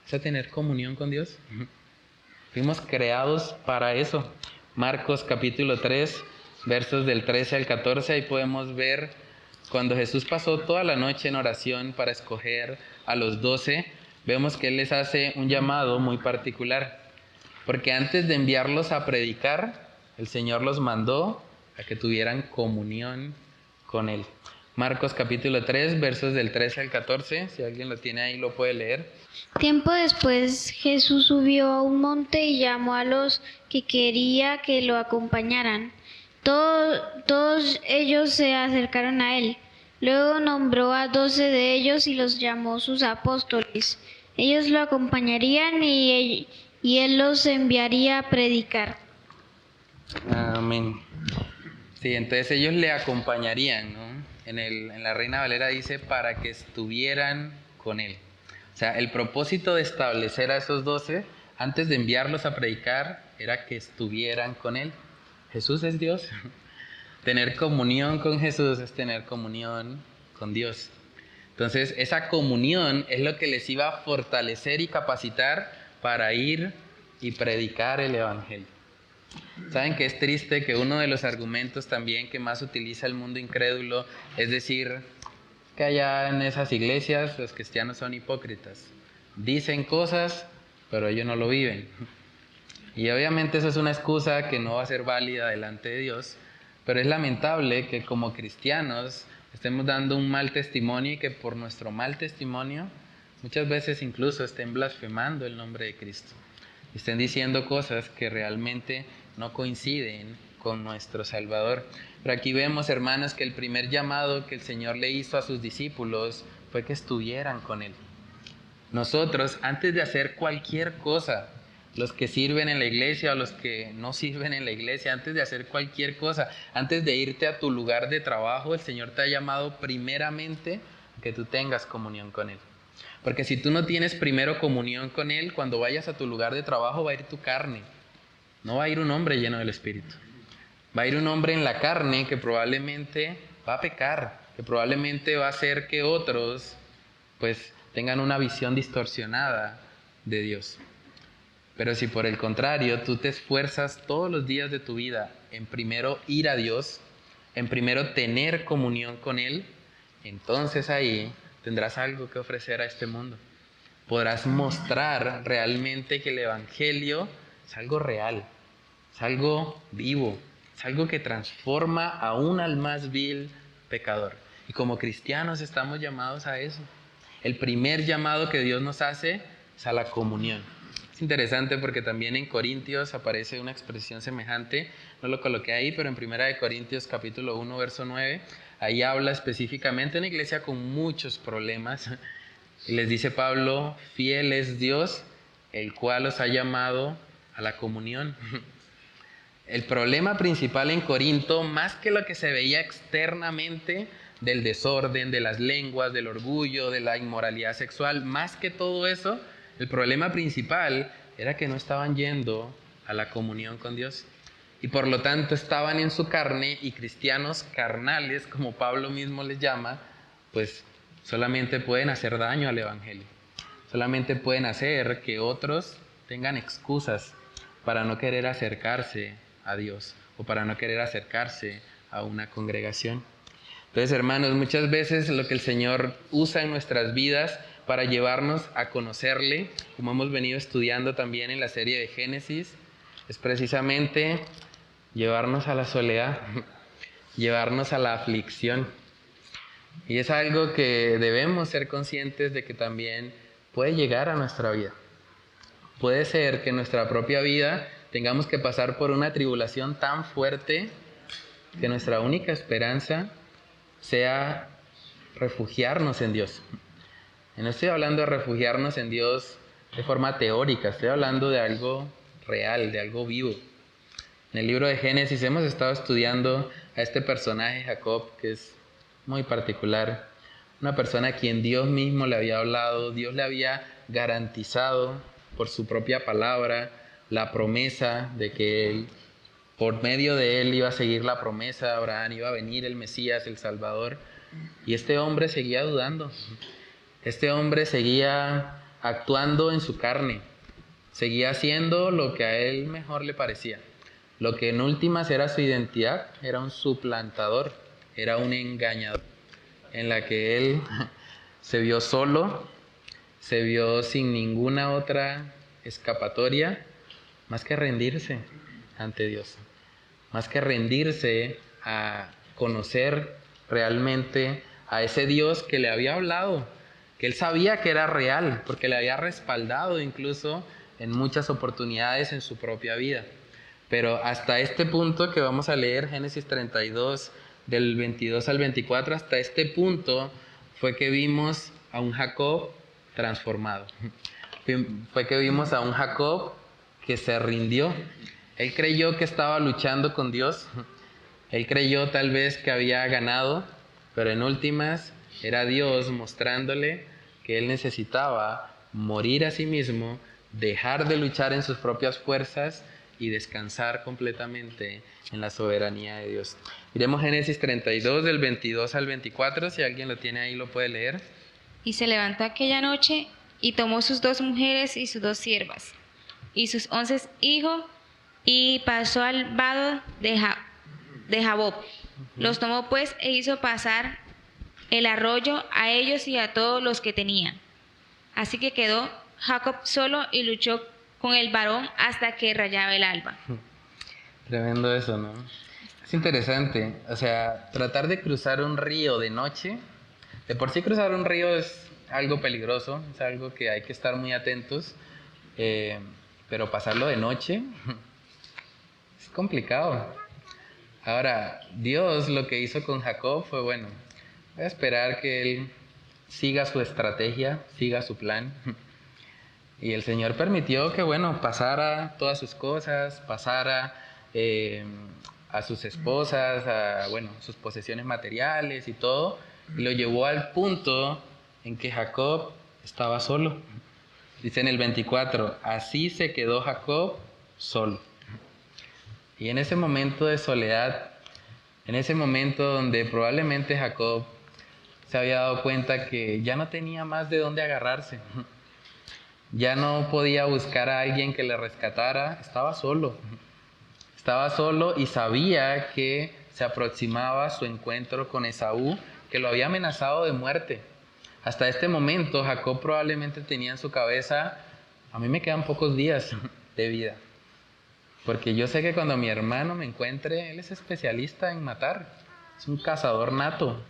es a tener comunión con Dios. Fuimos creados para eso. Marcos capítulo 3, versos del 13 al 14, ahí podemos ver cuando Jesús pasó toda la noche en oración para escoger a los 12, vemos que Él les hace un llamado muy particular. Porque antes de enviarlos a predicar, el Señor los mandó a que tuvieran comunión con Él. Marcos capítulo 3, versos del 13 al 14, si alguien lo tiene ahí lo puede leer. Tiempo después Jesús subió a un monte y llamó a los que quería que lo acompañaran. Todos ellos se acercaron a él. Luego nombró a 12 de ellos y los llamó sus apóstoles. Ellos lo acompañarían y él los enviaría a predicar. Amén. Sí, entonces ellos le acompañarían, ¿no? En la Reina Valera dice para que estuvieran con él. O sea, el propósito de establecer a esos 12 antes de enviarlos a predicar era que estuvieran con él. Jesús es Dios. Tener comunión con Jesús es tener comunión con Dios. Entonces, esa comunión es lo que les iba a fortalecer y capacitar para ir y predicar el Evangelio. Saben que es triste que uno de los argumentos también que más utiliza el mundo incrédulo es decir que allá en esas iglesias los cristianos son hipócritas. Dicen cosas, pero ellos no lo viven. Y obviamente eso es una excusa que no va a ser válida delante de Dios, pero es lamentable que como cristianos estemos dando un mal testimonio y que por nuestro mal testimonio muchas veces incluso estén blasfemando el nombre de Cristo. Estén diciendo cosas que realmente no coinciden con nuestro Salvador. Pero aquí vemos, hermanos, que el primer llamado que el Señor le hizo a sus discípulos fue que estuvieran con Él. Nosotros, antes de hacer cualquier cosa, los que sirven en la iglesia o los que no sirven en la iglesia, antes de hacer cualquier cosa, antes de irte a tu lugar de trabajo, el Señor te ha llamado primeramente a que tú tengas comunión con Él. Porque si tú no tienes primero comunión con Él, cuando vayas a tu lugar de trabajo va a ir tu carne. No va a ir un hombre lleno del Espíritu. Va a ir un hombre en la carne que probablemente va a pecar, que probablemente va a hacer que otros pues tengan una visión distorsionada de Dios. Pero si por el contrario tú te esfuerzas todos los días de tu vida en primero ir a Dios, en primero tener comunión con Él, entonces ahí tendrás algo que ofrecer a este mundo. Podrás mostrar realmente que el Evangelio es algo real, es algo vivo, es algo que transforma aún al más vil pecador. Y como cristianos estamos llamados a eso. El primer llamado que Dios nos hace es a la comunión. Es interesante porque también en Corintios aparece una expresión semejante, no lo coloqué ahí, pero en 1 Corintios capítulo 1, verso 9, ahí habla específicamente de una iglesia con muchos problemas. Y les dice Pablo, fiel es Dios, el cual os ha llamado a la comunión. El problema principal en Corinto, más que lo que se veía externamente del desorden, de las lenguas, del orgullo, de la inmoralidad sexual, más que todo eso, el problema principal era que no estaban yendo a la comunión con Dios. Y por lo tanto estaban en su carne y cristianos carnales, como Pablo mismo les llama, pues solamente pueden hacer daño al Evangelio. Solamente pueden hacer que otros tengan excusas para no querer acercarse a Dios o para no querer acercarse a una congregación. Entonces, hermanos, muchas veces lo que el Señor usa en nuestras vidas para llevarnos a conocerle, como hemos venido estudiando también en la serie de Génesis, es precisamente llevarnos a la soledad, llevarnos a la aflicción. Y es algo que debemos ser conscientes de que también puede llegar a nuestra vida. Puede ser que en nuestra propia vida tengamos que pasar por una tribulación tan fuerte que nuestra única esperanza sea refugiarnos en Dios. Y no estoy hablando de refugiarnos en Dios de forma teórica, estoy hablando de algo real, de algo vivo. En el libro de Génesis hemos estado estudiando a este personaje, Jacob, que es muy particular. Una persona a quien Dios mismo le había hablado, Dios le había garantizado por su propia palabra la promesa de que él, por medio de él iba a seguir la promesa de Abraham, iba a venir el Mesías, el Salvador. Y este hombre seguía dudando. Este hombre seguía actuando en su carne, seguía haciendo lo que a él mejor le parecía. Lo que en últimas era su identidad, era un suplantador, era un engañador, en la que él se vio solo, se vio sin ninguna otra escapatoria más que rendirse ante Dios. más que rendirse a conocer realmente a ese Dios que le había hablado, que él sabía que era real, porque le había respaldado incluso en muchas oportunidades en su propia vida. Pero hasta este punto que vamos a leer, Génesis 32, del 22 al 24, hasta este punto fue que vimos a un Jacob transformado. Fue que vimos a un Jacob que se rindió. Él creyó que estaba luchando con Dios. Él creyó tal vez que había ganado, pero en últimas era Dios mostrándole que él necesitaba morir a sí mismo, dejar de luchar en sus propias fuerzas y descansar completamente en la soberanía de Dios. Miremos Génesis 32 del 22 al 24, si alguien lo tiene ahí lo puede leer. Y se levantó aquella noche y tomó sus 2 mujeres y sus 2 siervas y sus 11 hijos y pasó al vado de Jaboc. Los tomó pues e hizo pasar el arroyo a ellos y a todos los que tenían. Así que quedó Jacob solo y luchó con el varón hasta que rayaba el alba. Tremendo eso, ¿no? Es interesante, o sea, tratar de cruzar un río de noche, de por sí cruzar un río es algo peligroso, es algo que hay que estar muy atentos, pero pasarlo de noche es complicado. Ahora, Dios lo que hizo con Jacob fue, bueno, voy a esperar que él siga su estrategia, siga su plan. Y el Señor permitió que, bueno, pasara todas sus cosas, pasara a sus esposas, a, bueno, sus posesiones materiales y todo, y lo llevó al punto en que Jacob estaba solo. Dice en el 24, así se quedó Jacob solo. Y en ese momento de soledad, en ese momento donde probablemente Jacob se había dado cuenta que ya no tenía más de dónde agarrarse, ya no podía buscar a alguien que le rescatara, estaba solo y sabía que se aproximaba su encuentro con Esaú, que lo había amenazado de muerte. Hasta este momento Jacob probablemente tenía en su cabeza, a mí me quedan pocos días de vida, porque yo sé que cuando mi hermano me encuentre, él es especialista en matar, es un cazador nato,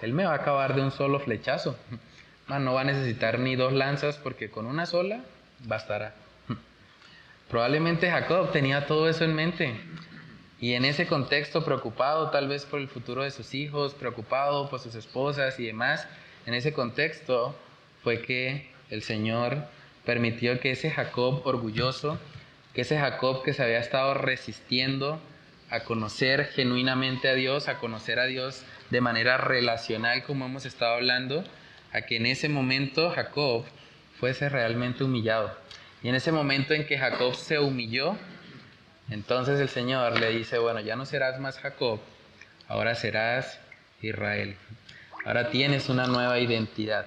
él me va a acabar de un solo flechazo. No va a necesitar ni 2 lanzas porque con una sola bastará. Probablemente Jacob tenía todo eso en mente y en ese contexto preocupado tal vez por el futuro de sus hijos, preocupado por sus esposas y demás, en ese contexto fue que el Señor permitió que ese Jacob orgulloso, que ese Jacob que se había estado resistiendo a conocer genuinamente a Dios, a conocer a Dios de manera relacional como hemos estado hablando, a que en ese momento Jacob fuese realmente humillado. Y en ese momento en que Jacob se humilló, entonces el Señor le dice, bueno, ya no serás más Jacob, ahora serás Israel. Ahora tienes una nueva identidad.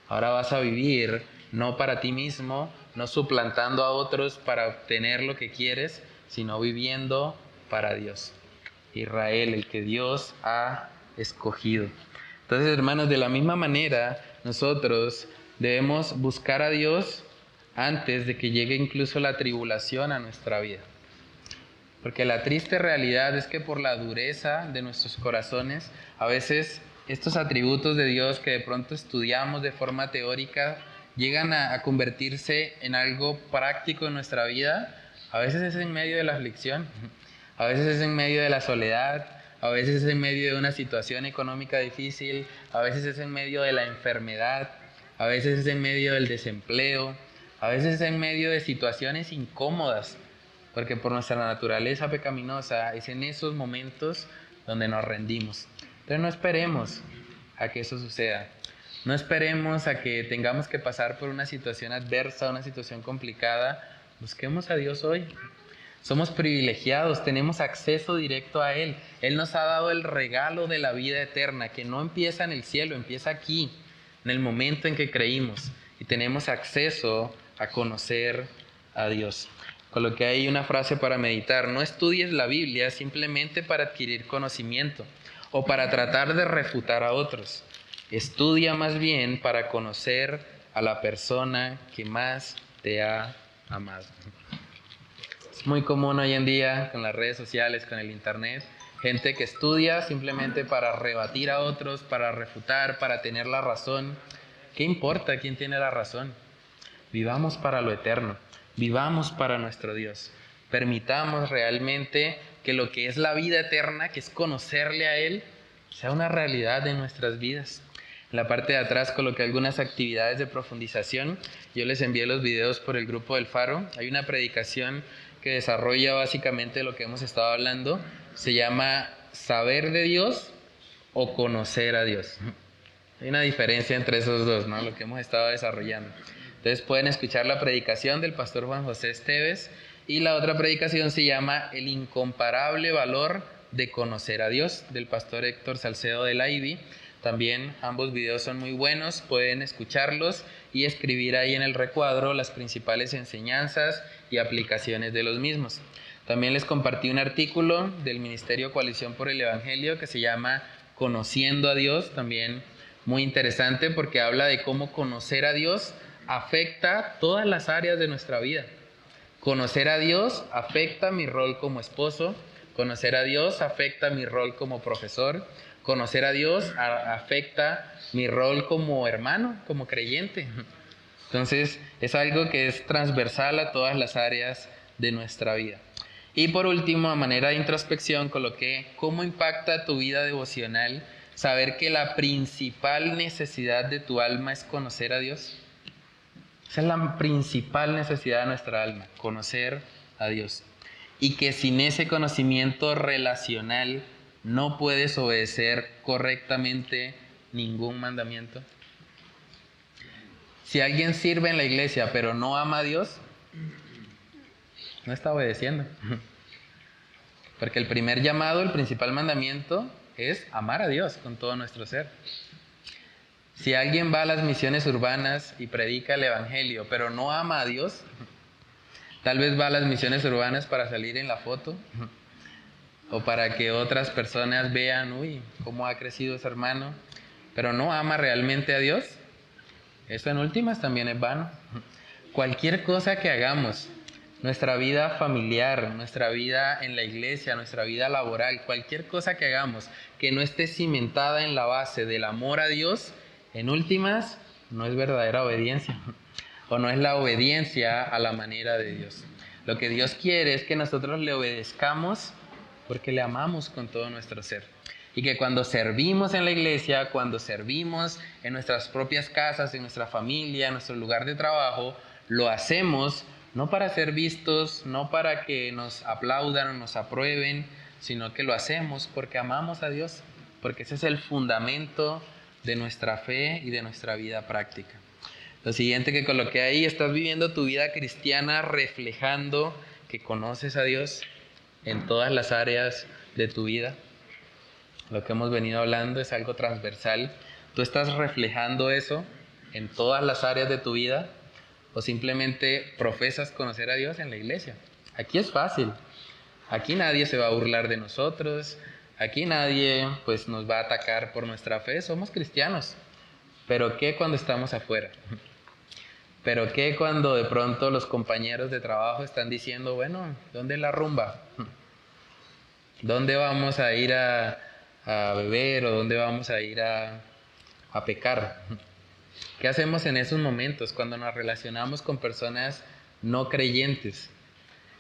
Ahora vas a vivir no para ti mismo, no suplantando a otros para obtener lo que quieres, sino viviendo para Dios. Israel, el que Dios ha escogido. Entonces, hermanos, de la misma manera, nosotros debemos buscar a Dios antes de que llegue incluso la tribulación a nuestra vida. Porque la triste realidad es que por la dureza de nuestros corazones, a veces estos atributos de Dios que de pronto estudiamos de forma teórica, llegan a convertirse en algo práctico en nuestra vida. A veces es en medio de la aflicción, a veces es en medio de la soledad, a veces es en medio de una situación económica difícil, a veces es en medio de la enfermedad, a veces es en medio del desempleo, a veces es en medio de situaciones incómodas, porque por nuestra naturaleza pecaminosa es en esos momentos donde nos rendimos. Entonces no esperemos a que eso suceda, no esperemos a que tengamos que pasar por una situación adversa, una situación complicada. Busquemos a Dios hoy. Somos privilegiados, tenemos acceso directo a Él. Él nos ha dado el regalo de la vida eterna, que no empieza en el cielo, empieza aquí, en el momento en que creímos. Y tenemos acceso a conocer a Dios. Coloqué ahí una frase para meditar. No estudies la Biblia simplemente para adquirir conocimiento o para tratar de refutar a otros. Estudia más bien para conocer a la persona que más te ha amado. Es muy común hoy en día con las redes sociales, con el internet, gente que estudia simplemente para rebatir a otros, para refutar, para tener la razón. ¿Qué importa quién tiene la razón? Vivamos para lo eterno, vivamos para nuestro Dios. Permitamos realmente que lo que es la vida eterna, que es conocerle a Él, sea una realidad en nuestras vidas. En la parte de atrás coloqué algunas actividades de profundización. Yo les envié los videos por el grupo del Faro. Hay una predicación que desarrolla básicamente lo que hemos estado hablando. Se llama saber de Dios o conocer a Dios. Hay una diferencia entre esos dos, ¿no? Lo que hemos estado desarrollando. Entonces pueden escuchar la predicación del pastor Juan José Esteves, y la otra predicación se llama El incomparable valor de conocer a Dios, del pastor Héctor Salcedo de la IBI. También ambos videos son muy buenos, pueden escucharlos y escribir ahí en el recuadro las principales enseñanzas y aplicaciones de los mismos. También les compartí un artículo del Ministerio Coalición por el Evangelio que se llama Conociendo a Dios, también muy interesante porque habla de cómo conocer a Dios afecta todas las áreas de nuestra vida. Conocer a Dios afecta mi rol como esposo, conocer a Dios afecta mi rol como profesor, conocer a Dios afecta mi rol como hermano, como creyente. Entonces es algo que es transversal a todas las áreas de nuestra vida. Y por último, a manera de introspección, coloqué cómo impacta tu vida devocional saber que la principal necesidad de tu alma es conocer a Dios. Esa es la principal necesidad de nuestra alma, conocer a Dios. Y que sin ese conocimiento relacional no puedes obedecer correctamente ningún mandamiento. Si alguien sirve en la iglesia pero no ama a Dios, no está obedeciendo. Porque el primer llamado, el principal mandamiento es amar a Dios con todo nuestro ser. Si alguien va a las misiones urbanas y predica el evangelio, pero no ama a Dios, tal vez va a las misiones urbanas para salir en la foto o para que otras personas vean, uy, cómo ha crecido ese hermano, pero no ama realmente a Dios, eso en últimas también es vano. Cualquier cosa que hagamos, nuestra vida familiar, nuestra vida en la iglesia, nuestra vida laboral, cualquier cosa que hagamos que no esté cimentada en la base del amor a Dios, en últimas, no es verdadera obediencia, o no es la obediencia a la manera de Dios. Lo que Dios quiere es que nosotros le obedezcamos porque le amamos con todo nuestro ser. Y que cuando servimos en la iglesia, cuando servimos en nuestras propias casas, en nuestra familia, en nuestro lugar de trabajo, lo hacemos no para ser vistos, no para que nos aplaudan o nos aprueben, sino que lo hacemos porque amamos a Dios, porque ese es el fundamento de nuestra fe y de nuestra vida práctica. Lo siguiente que coloqué ahí, ¿estás viviendo tu vida cristiana reflejando que conoces a Dios en todas las áreas de tu vida? Lo que hemos venido hablando es algo transversal. ¿Tú estás reflejando eso en todas las áreas de tu vida? ¿O simplemente profesas conocer a Dios en la iglesia? Aquí es fácil. Aquí nadie se va a burlar de nosotros. Aquí nadie pues nos va a atacar por nuestra fe, somos cristianos. ¿Pero qué cuando estamos afuera? ¿Pero qué cuando de pronto los compañeros de trabajo están diciendo, bueno, ¿dónde es la rumba? ¿Dónde vamos a ir a beber o dónde vamos a ir a pecar? ¿Qué hacemos en esos momentos cuando nos relacionamos con personas no creyentes?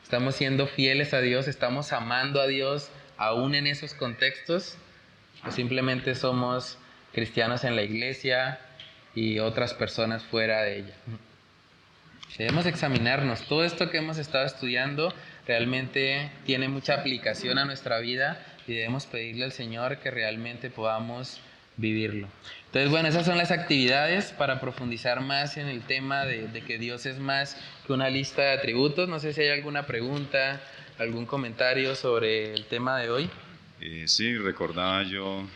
¿Estamos siendo fieles a Dios? ¿Estamos amando a Dios aún en esos contextos? ¿O simplemente somos cristianos en la iglesia y otras personas fuera de ella? Debemos examinarnos. Todo esto que hemos estado estudiando realmente tiene mucha aplicación a nuestra vida y debemos pedirle al Señor que realmente podamos vivirlo. Entonces, bueno, esas son las actividades para profundizar más en el tema de que Dios es más que una lista de atributos. No sé si hay alguna pregunta, algún comentario sobre el tema de hoy. Sí, recordaba yo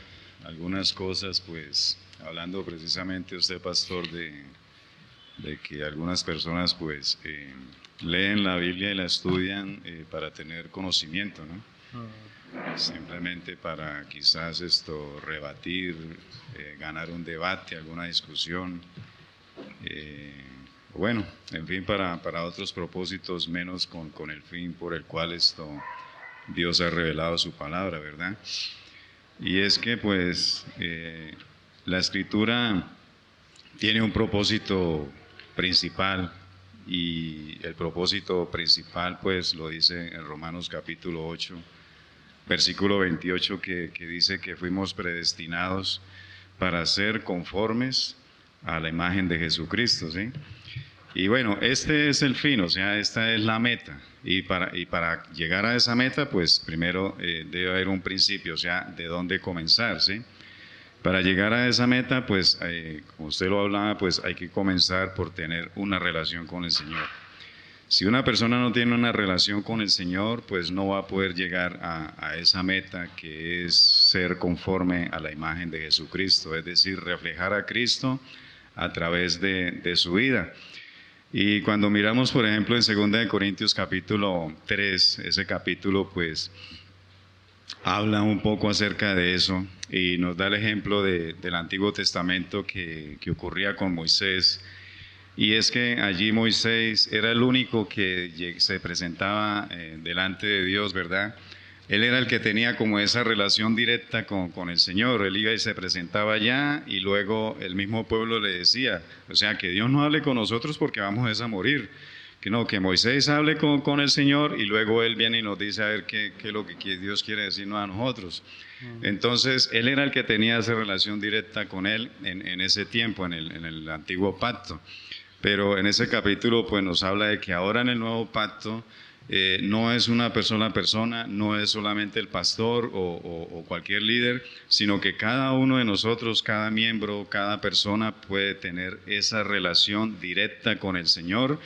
algunas cosas, pues, hablando precisamente usted, pastor, de que algunas personas, pues, leen la Biblia y la estudian para tener conocimiento, ¿no? Simplemente para quizás rebatir, ganar un debate, alguna discusión, bueno, en fin, para otros propósitos, menos con el fin por el cual Dios ha revelado su palabra, ¿verdad? Y es que pues la Escritura tiene un propósito principal, y el propósito principal pues lo dice en Romanos capítulo 8, versículo 28, que dice que fuimos predestinados para ser conformes a la imagen de Jesucristo, ¿sí? Y bueno, este es el fin, o sea, esta es la meta. Y para llegar a esa meta, pues primero debe haber un principio, o sea, de dónde comenzar, ¿sí? Para llegar a esa meta, pues, como usted lo hablaba, pues hay que comenzar por tener una relación con el Señor. Si una persona no tiene una relación con el Señor, pues no va a poder llegar a esa meta, que es ser conforme a la imagen de Jesucristo, es decir, reflejar a Cristo a través de su vida. Y cuando miramos, por ejemplo, en 2 Corintios capítulo 3, ese capítulo pues habla un poco acerca de eso y nos da el ejemplo del Antiguo Testamento que ocurría con Moisés. Y es que allí Moisés era el único que se presentaba delante de Dios, ¿verdad? Él era el que tenía como esa relación directa con el Señor. Él iba y se presentaba allá y luego el mismo pueblo le decía, o sea, que Dios no hable con nosotros porque vamos a morir. Que no, que Moisés hable con el Señor y luego Él viene y nos dice a ver qué es lo que Dios quiere decirnos a nosotros. Entonces, Él era el que tenía esa relación directa con Él en ese tiempo, en el antiguo pacto. Pero en ese capítulo pues nos habla de que ahora en el nuevo pacto no es una persona, no es solamente el pastor o cualquier líder, sino que cada uno de nosotros, cada miembro, cada persona puede tener esa relación directa con el Señor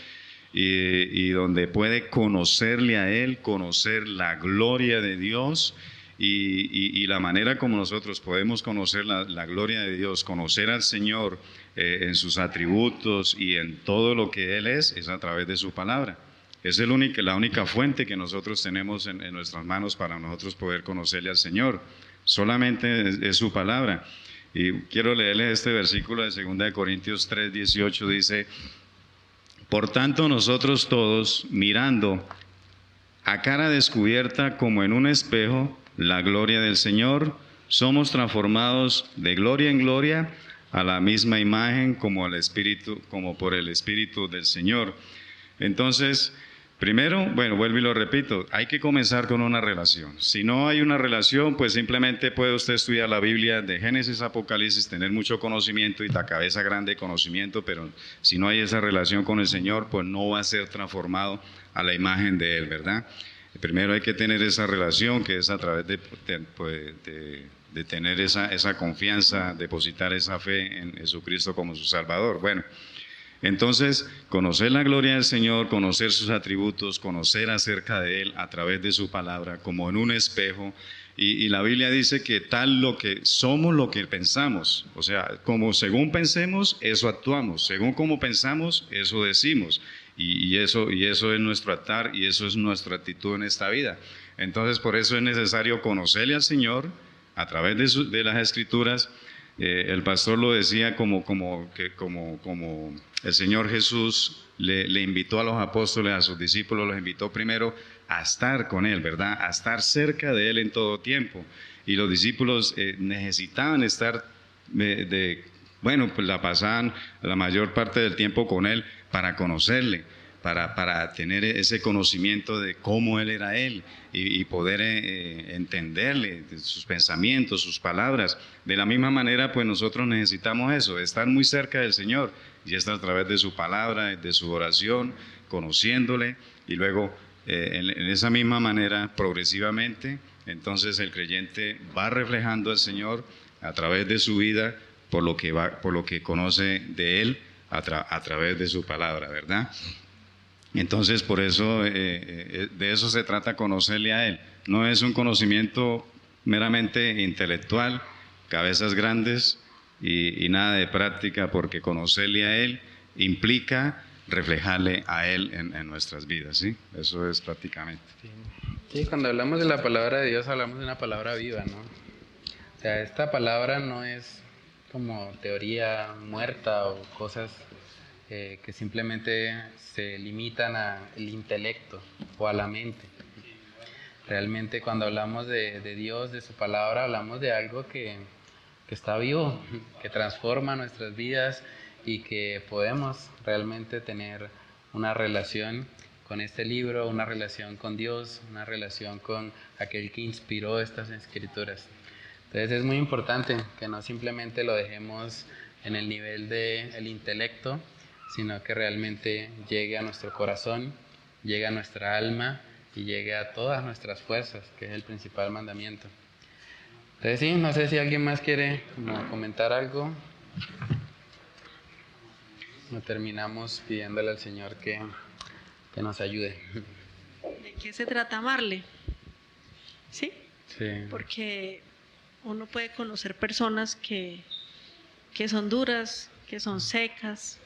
y donde puede conocerle a Él, conocer la gloria de Dios y la manera como nosotros podemos conocer la gloria de Dios, conocer al Señor en sus atributos y en todo lo que Él es a través de su palabra. Es la única fuente que nosotros tenemos en nuestras manos para nosotros poder conocerle al Señor. Solamente es su palabra. Y quiero leerle este versículo de 2 Corintios 3, 18, dice: por tanto nosotros todos, mirando a cara descubierta como en un espejo la gloria del Señor, somos transformados de gloria en gloria a la misma imagen como por el Espíritu del Señor. Entonces, primero, bueno, vuelvo y lo repito, hay que comenzar con una relación. Si no hay una relación, pues simplemente puede usted estudiar la Biblia de Génesis a Apocalipsis, tener mucho conocimiento y la cabeza grande de conocimiento, pero si no hay esa relación con el Señor, pues no va a ser transformado a la imagen de Él, ¿verdad? Primero hay que tener esa relación, que es a través de tener esa confianza, depositar esa fe en Jesucristo como su Salvador. Bueno, entonces, conocer la gloria del Señor, conocer sus atributos, conocer acerca de Él a través de su palabra, como en un espejo. Y la Biblia dice que tal lo que somos, lo que pensamos. O sea, como según pensemos, eso actuamos. Según como pensamos, eso decimos. Y eso es nuestro actuar y eso es nuestra actitud en esta vida. Entonces, por eso es necesario conocerle al Señor a través de las Escrituras. El pastor lo decía como el Señor Jesús le invitó a los apóstoles, a sus discípulos, los invitó primero a estar con Él, ¿verdad? A estar cerca de Él en todo tiempo. Y los discípulos necesitaban estar, pues la pasaban la mayor parte del tiempo con Él para conocerle, para tener ese conocimiento de cómo Él era Él y poder entenderle, sus pensamientos, sus palabras. De la misma manera, pues nosotros necesitamos eso, estar muy cerca del Señor, y esto a través de su palabra, de su oración, conociéndole, y luego en esa misma manera, progresivamente, entonces el creyente va reflejando al Señor a través de su vida, por lo que conoce de Él a través de su palabra, ¿verdad? Entonces, por eso, de eso se trata, conocerle a Él. No es un conocimiento meramente intelectual, cabezas grandes y nada de práctica, porque conocerle a Él implica reflejarle a Él en nuestras vidas, ¿sí? Eso es prácticamente. Sí, cuando hablamos de la palabra de Dios, hablamos de una palabra viva, ¿no? O sea, esta palabra no es como teoría muerta o cosas que simplemente se limitan al intelecto o a la mente. Realmente cuando hablamos de Dios, de su palabra, hablamos de algo que está vivo, que transforma nuestras vidas y que podemos realmente tener una relación con este libro, una relación con Dios, una relación con aquel que inspiró estas escrituras. Entonces es muy importante que no simplemente lo dejemos en el nivel del intelecto, sino que realmente llegue a nuestro corazón, llegue a nuestra alma y llegue a todas nuestras fuerzas, que es el principal mandamiento. Entonces sí, no sé si alguien más quiere comentar algo. No terminamos pidiéndole al Señor que nos ayude. ¿De qué se trata amarle? ¿Sí? Sí. Porque uno puede conocer personas que son duras, que son secas,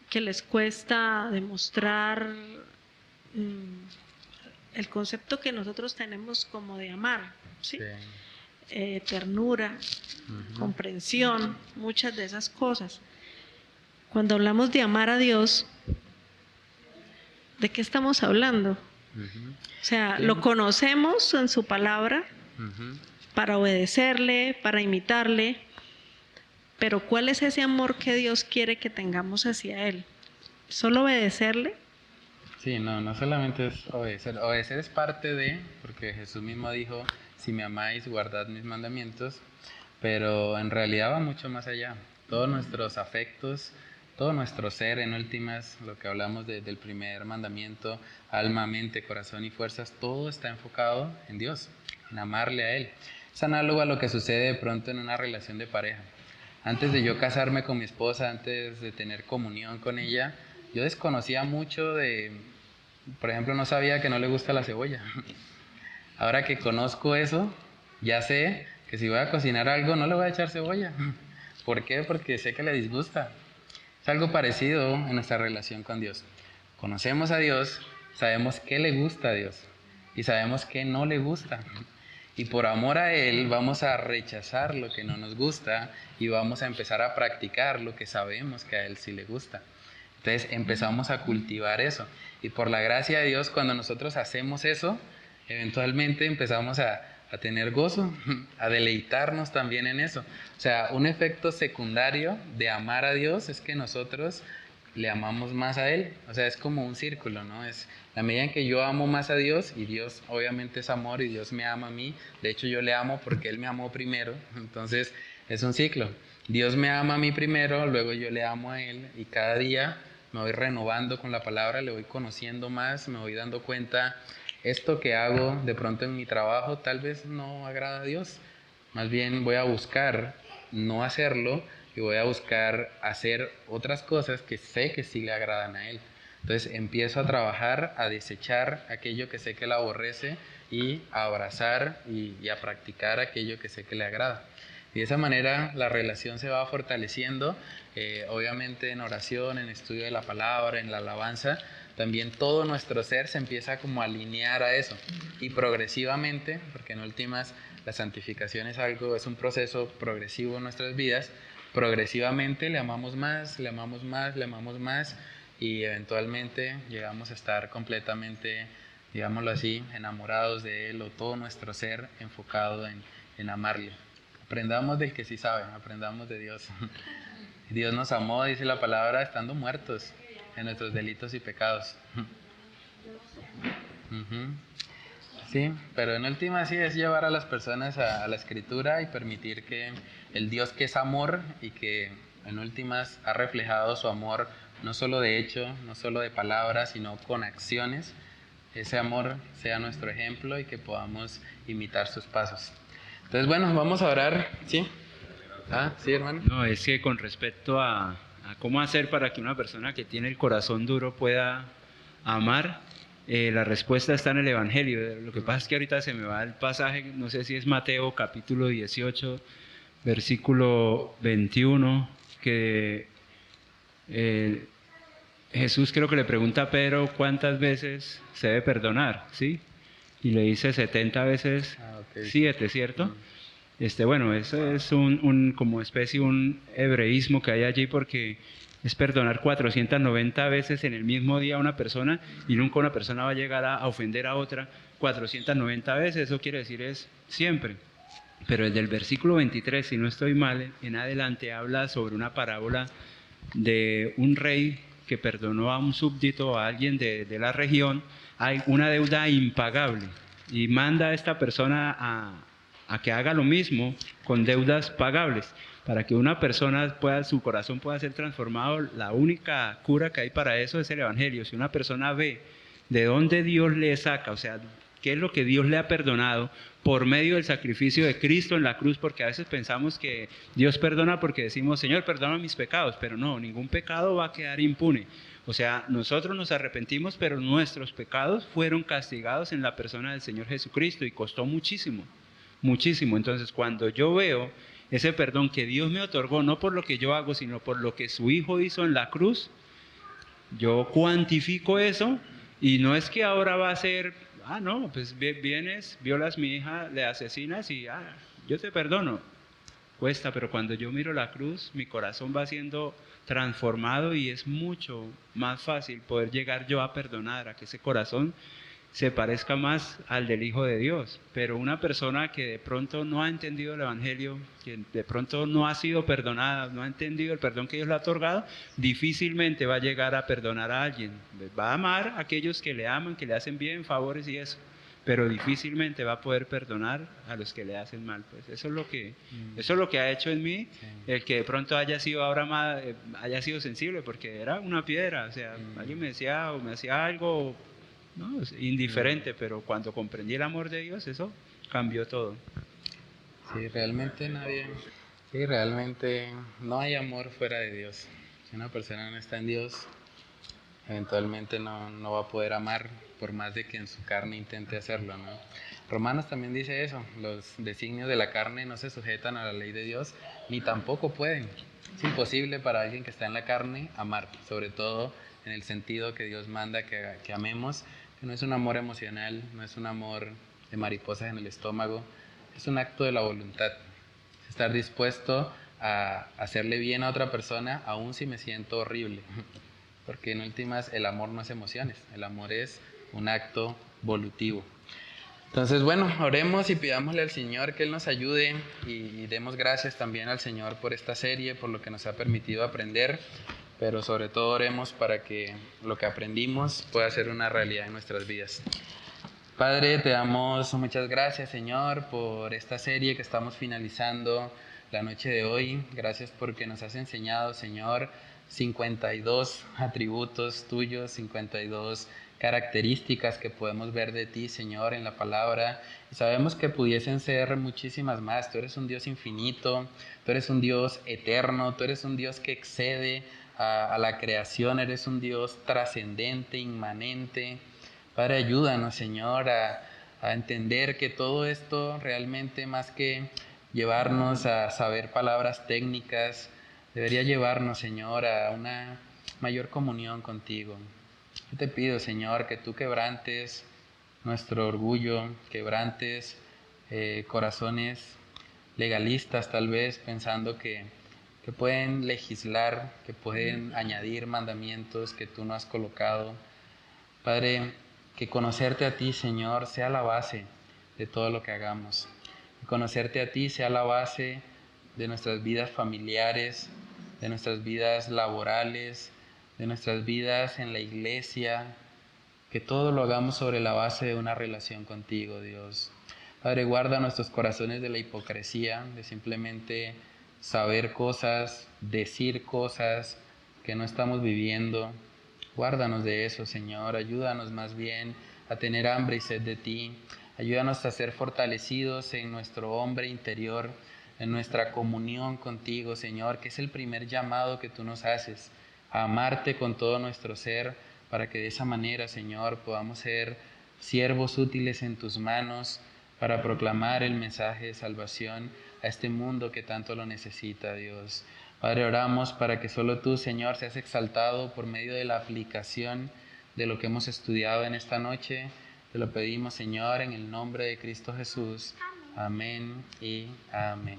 que les cuesta demostrar el concepto que nosotros tenemos como de amar, ¿sí? Ternura, comprensión, muchas de esas cosas. Cuando hablamos de amar a Dios, ¿de qué estamos hablando? O sea, lo conocemos en su palabra para obedecerle, para imitarle, pero ¿cuál es ese amor que Dios quiere que tengamos hacia Él? ¿Solo obedecerle? Sí, no solamente es obedecer. Obedecer es parte de, porque Jesús mismo dijo, si me amáis, guardad mis mandamientos, pero en realidad va mucho más allá. Todos nuestros afectos, todo nuestro ser, en últimas, lo que hablamos del primer mandamiento, alma, mente, corazón y fuerzas, todo está enfocado en Dios, en amarle a Él. Es análogo a lo que sucede de pronto en una relación de pareja. Antes de yo casarme con mi esposa, antes de tener comunión con ella, yo desconocía mucho por ejemplo, no sabía que no le gusta la cebolla. Ahora que conozco eso, ya sé que si voy a cocinar algo no le voy a echar cebolla. ¿Por qué? Porque sé que le disgusta. Es algo parecido en nuestra relación con Dios. Conocemos a Dios, sabemos qué le gusta a Dios y sabemos qué no le gusta. Y por amor a Él vamos a rechazar lo que no nos gusta y vamos a empezar a practicar lo que sabemos que a Él sí le gusta. Entonces empezamos a cultivar eso. Y por la gracia de Dios, cuando nosotros hacemos eso, eventualmente empezamos a tener gozo, a deleitarnos también en eso. O sea, un efecto secundario de amar a Dios es que nosotros le amamos más a Él. O sea, es como un círculo, ¿no? Es la medida en que yo amo más a Dios, y Dios obviamente es amor y Dios me ama a mí. De hecho, yo le amo porque Él me amó primero. Entonces, es un ciclo. Dios me ama a mí primero, luego yo le amo a Él y cada día me voy renovando con la palabra, le voy conociendo más, me voy dando cuenta, esto que hago de pronto en mi trabajo tal vez no agrada a Dios. Más bien voy a buscar no hacerlo y voy a buscar hacer otras cosas que sé que sí le agradan a Él. Entonces empiezo a trabajar, a desechar aquello que sé que le aborrece y a abrazar y a practicar aquello que sé que le agrada. Y de esa manera la relación se va fortaleciendo, obviamente en oración, en estudio de la palabra, en la alabanza, también todo nuestro ser se empieza como a alinear a eso. Y progresivamente, porque en últimas la santificación es un proceso progresivo en nuestras vidas, progresivamente le amamos más, le amamos más, le amamos más y eventualmente llegamos a estar completamente, digámoslo así, enamorados de Él o todo nuestro ser enfocado en amarle. Aprendamos del que sí sabe, aprendamos de Dios. Dios nos amó, dice la palabra, estando muertos en nuestros delitos y pecados. Sí, pero en última sí es llevar a las personas a la Escritura y permitir que el Dios que es amor y que en últimas ha reflejado su amor no solo de hecho, no solo de palabras, sino con acciones, ese amor sea nuestro ejemplo y que podamos imitar sus pasos. Entonces, bueno, vamos a orar, ¿sí? Sí, hermano. No, es que con respecto a cómo hacer para que una persona que tiene el corazón duro pueda amar, la respuesta está en el Evangelio. Lo que pasa es que ahorita se me va el pasaje, no sé si es Mateo capítulo 18, versículo 21, que Jesús creo que le pregunta a Pedro cuántas veces se debe perdonar, ¿sí? Y le dice 70 veces 7, ¿cierto? Bueno, eso es como especie un hebreísmo que hay allí porque es perdonar 490 veces en el mismo día a una persona, y nunca una persona va a llegar a ofender a otra 490 veces, eso quiere decir es siempre. Pero desde el versículo 23, si no estoy mal, en adelante habla sobre una parábola de un rey que perdonó a un súbdito, a alguien de la región, hay una deuda impagable, y manda a esta persona a que haga lo mismo con deudas pagables. Para que una persona su corazón pueda ser transformado, la única cura que hay para eso es el Evangelio. Si una persona ve de dónde Dios le saca, o sea, qué es lo que Dios le ha perdonado por medio del sacrificio de Cristo en la cruz, porque a veces pensamos que Dios perdona porque decimos, Señor, perdona mis pecados, pero no, ningún pecado va a quedar impune. O sea, nosotros nos arrepentimos, pero nuestros pecados fueron castigados en la persona del Señor Jesucristo y costó muchísimo, muchísimo. Entonces, cuando yo veo ese perdón que Dios me otorgó, no por lo que yo hago, sino por lo que su Hijo hizo en la cruz, yo cuantifico eso, y no es que ahora va a ser, no, pues vienes, violas a mi hija, le asesinas y yo te perdono. Cuesta, pero cuando yo miro la cruz, mi corazón va siendo transformado y es mucho más fácil poder llegar yo a perdonar, a que ese corazón se parezca más al del Hijo de Dios. Pero una persona que de pronto no ha entendido el Evangelio, que de pronto no ha sido perdonada, no ha entendido el perdón que Dios le ha otorgado, difícilmente va a llegar a perdonar a alguien. Va a amar a aquellos que le aman, que le hacen bien, favores y eso, pero difícilmente va a poder perdonar a los que le hacen mal. Pues eso es lo que ha hecho en mí, el que de pronto haya sido ahora más, haya sido sensible, porque era una piedra, o sea, alguien me decía o me hacía algo, no, es indiferente, pero cuando comprendí el amor de Dios, eso cambió todo. Sí, realmente no hay amor fuera de Dios. Si una persona no está en Dios, eventualmente no va a poder amar, por más de que en su carne intente hacerlo, ¿no? Romanos también dice eso, los designios de la carne no se sujetan a la ley de Dios, ni tampoco pueden. Es imposible para alguien que está en la carne amar, sobre todo en el sentido que Dios manda que amemos, que no es un amor emocional, no es un amor de mariposas en el estómago, es un acto de la voluntad. Estar dispuesto a hacerle bien a otra persona, aun si me siento horrible. Porque en últimas el amor no es emociones, el amor es un acto volutivo. Entonces, bueno, oremos y pidámosle al Señor que Él nos ayude y demos gracias también al Señor por esta serie, por lo que nos ha permitido aprender, pero sobre todo oremos para que lo que aprendimos pueda ser una realidad en nuestras vidas. Padre, te damos muchas gracias, Señor, por esta serie que estamos finalizando la noche de hoy. Gracias porque nos has enseñado, Señor, 52 atributos tuyos, 52 características que podemos ver de ti, Señor, en la palabra. Y sabemos que pudiesen ser muchísimas más. Tú eres un Dios infinito, tú eres un Dios eterno, tú eres un Dios que excede a la creación, eres un Dios trascendente, inmanente. Padre, ayúdanos, Señor, a entender que todo esto realmente, más que llevarnos a saber palabras técnicas, debería llevarnos, Señor, a una mayor comunión contigo. Yo te pido, Señor, que tú quebrantes nuestro orgullo, quebrantes corazones legalistas tal vez, pensando que pueden legislar, que pueden añadir mandamientos que tú no has colocado. Padre, que conocerte a ti, Señor, sea la base de todo lo que hagamos. Que conocerte a ti sea la base de nuestras vidas familiares, de nuestras vidas laborales, de nuestras vidas en la iglesia, que todo lo hagamos sobre la base de una relación contigo, Dios. Padre, guarda nuestros corazones de la hipocresía, de simplemente saber cosas, decir cosas que no estamos viviendo. Guárdanos de eso, Señor. Ayúdanos más bien a tener hambre y sed de ti. Ayúdanos a ser fortalecidos en nuestro hombre interior, en nuestra comunión contigo, Señor, que es el primer llamado que tú nos haces, a amarte con todo nuestro ser, para que de esa manera, Señor, podamos ser siervos útiles en tus manos para proclamar el mensaje de salvación a este mundo que tanto lo necesita, Dios. Padre, oramos para que solo tú, Señor, seas exaltado por medio de la aplicación de lo que hemos estudiado en esta noche. Te lo pedimos, Señor, en el nombre de Cristo Jesús. Amén y amén.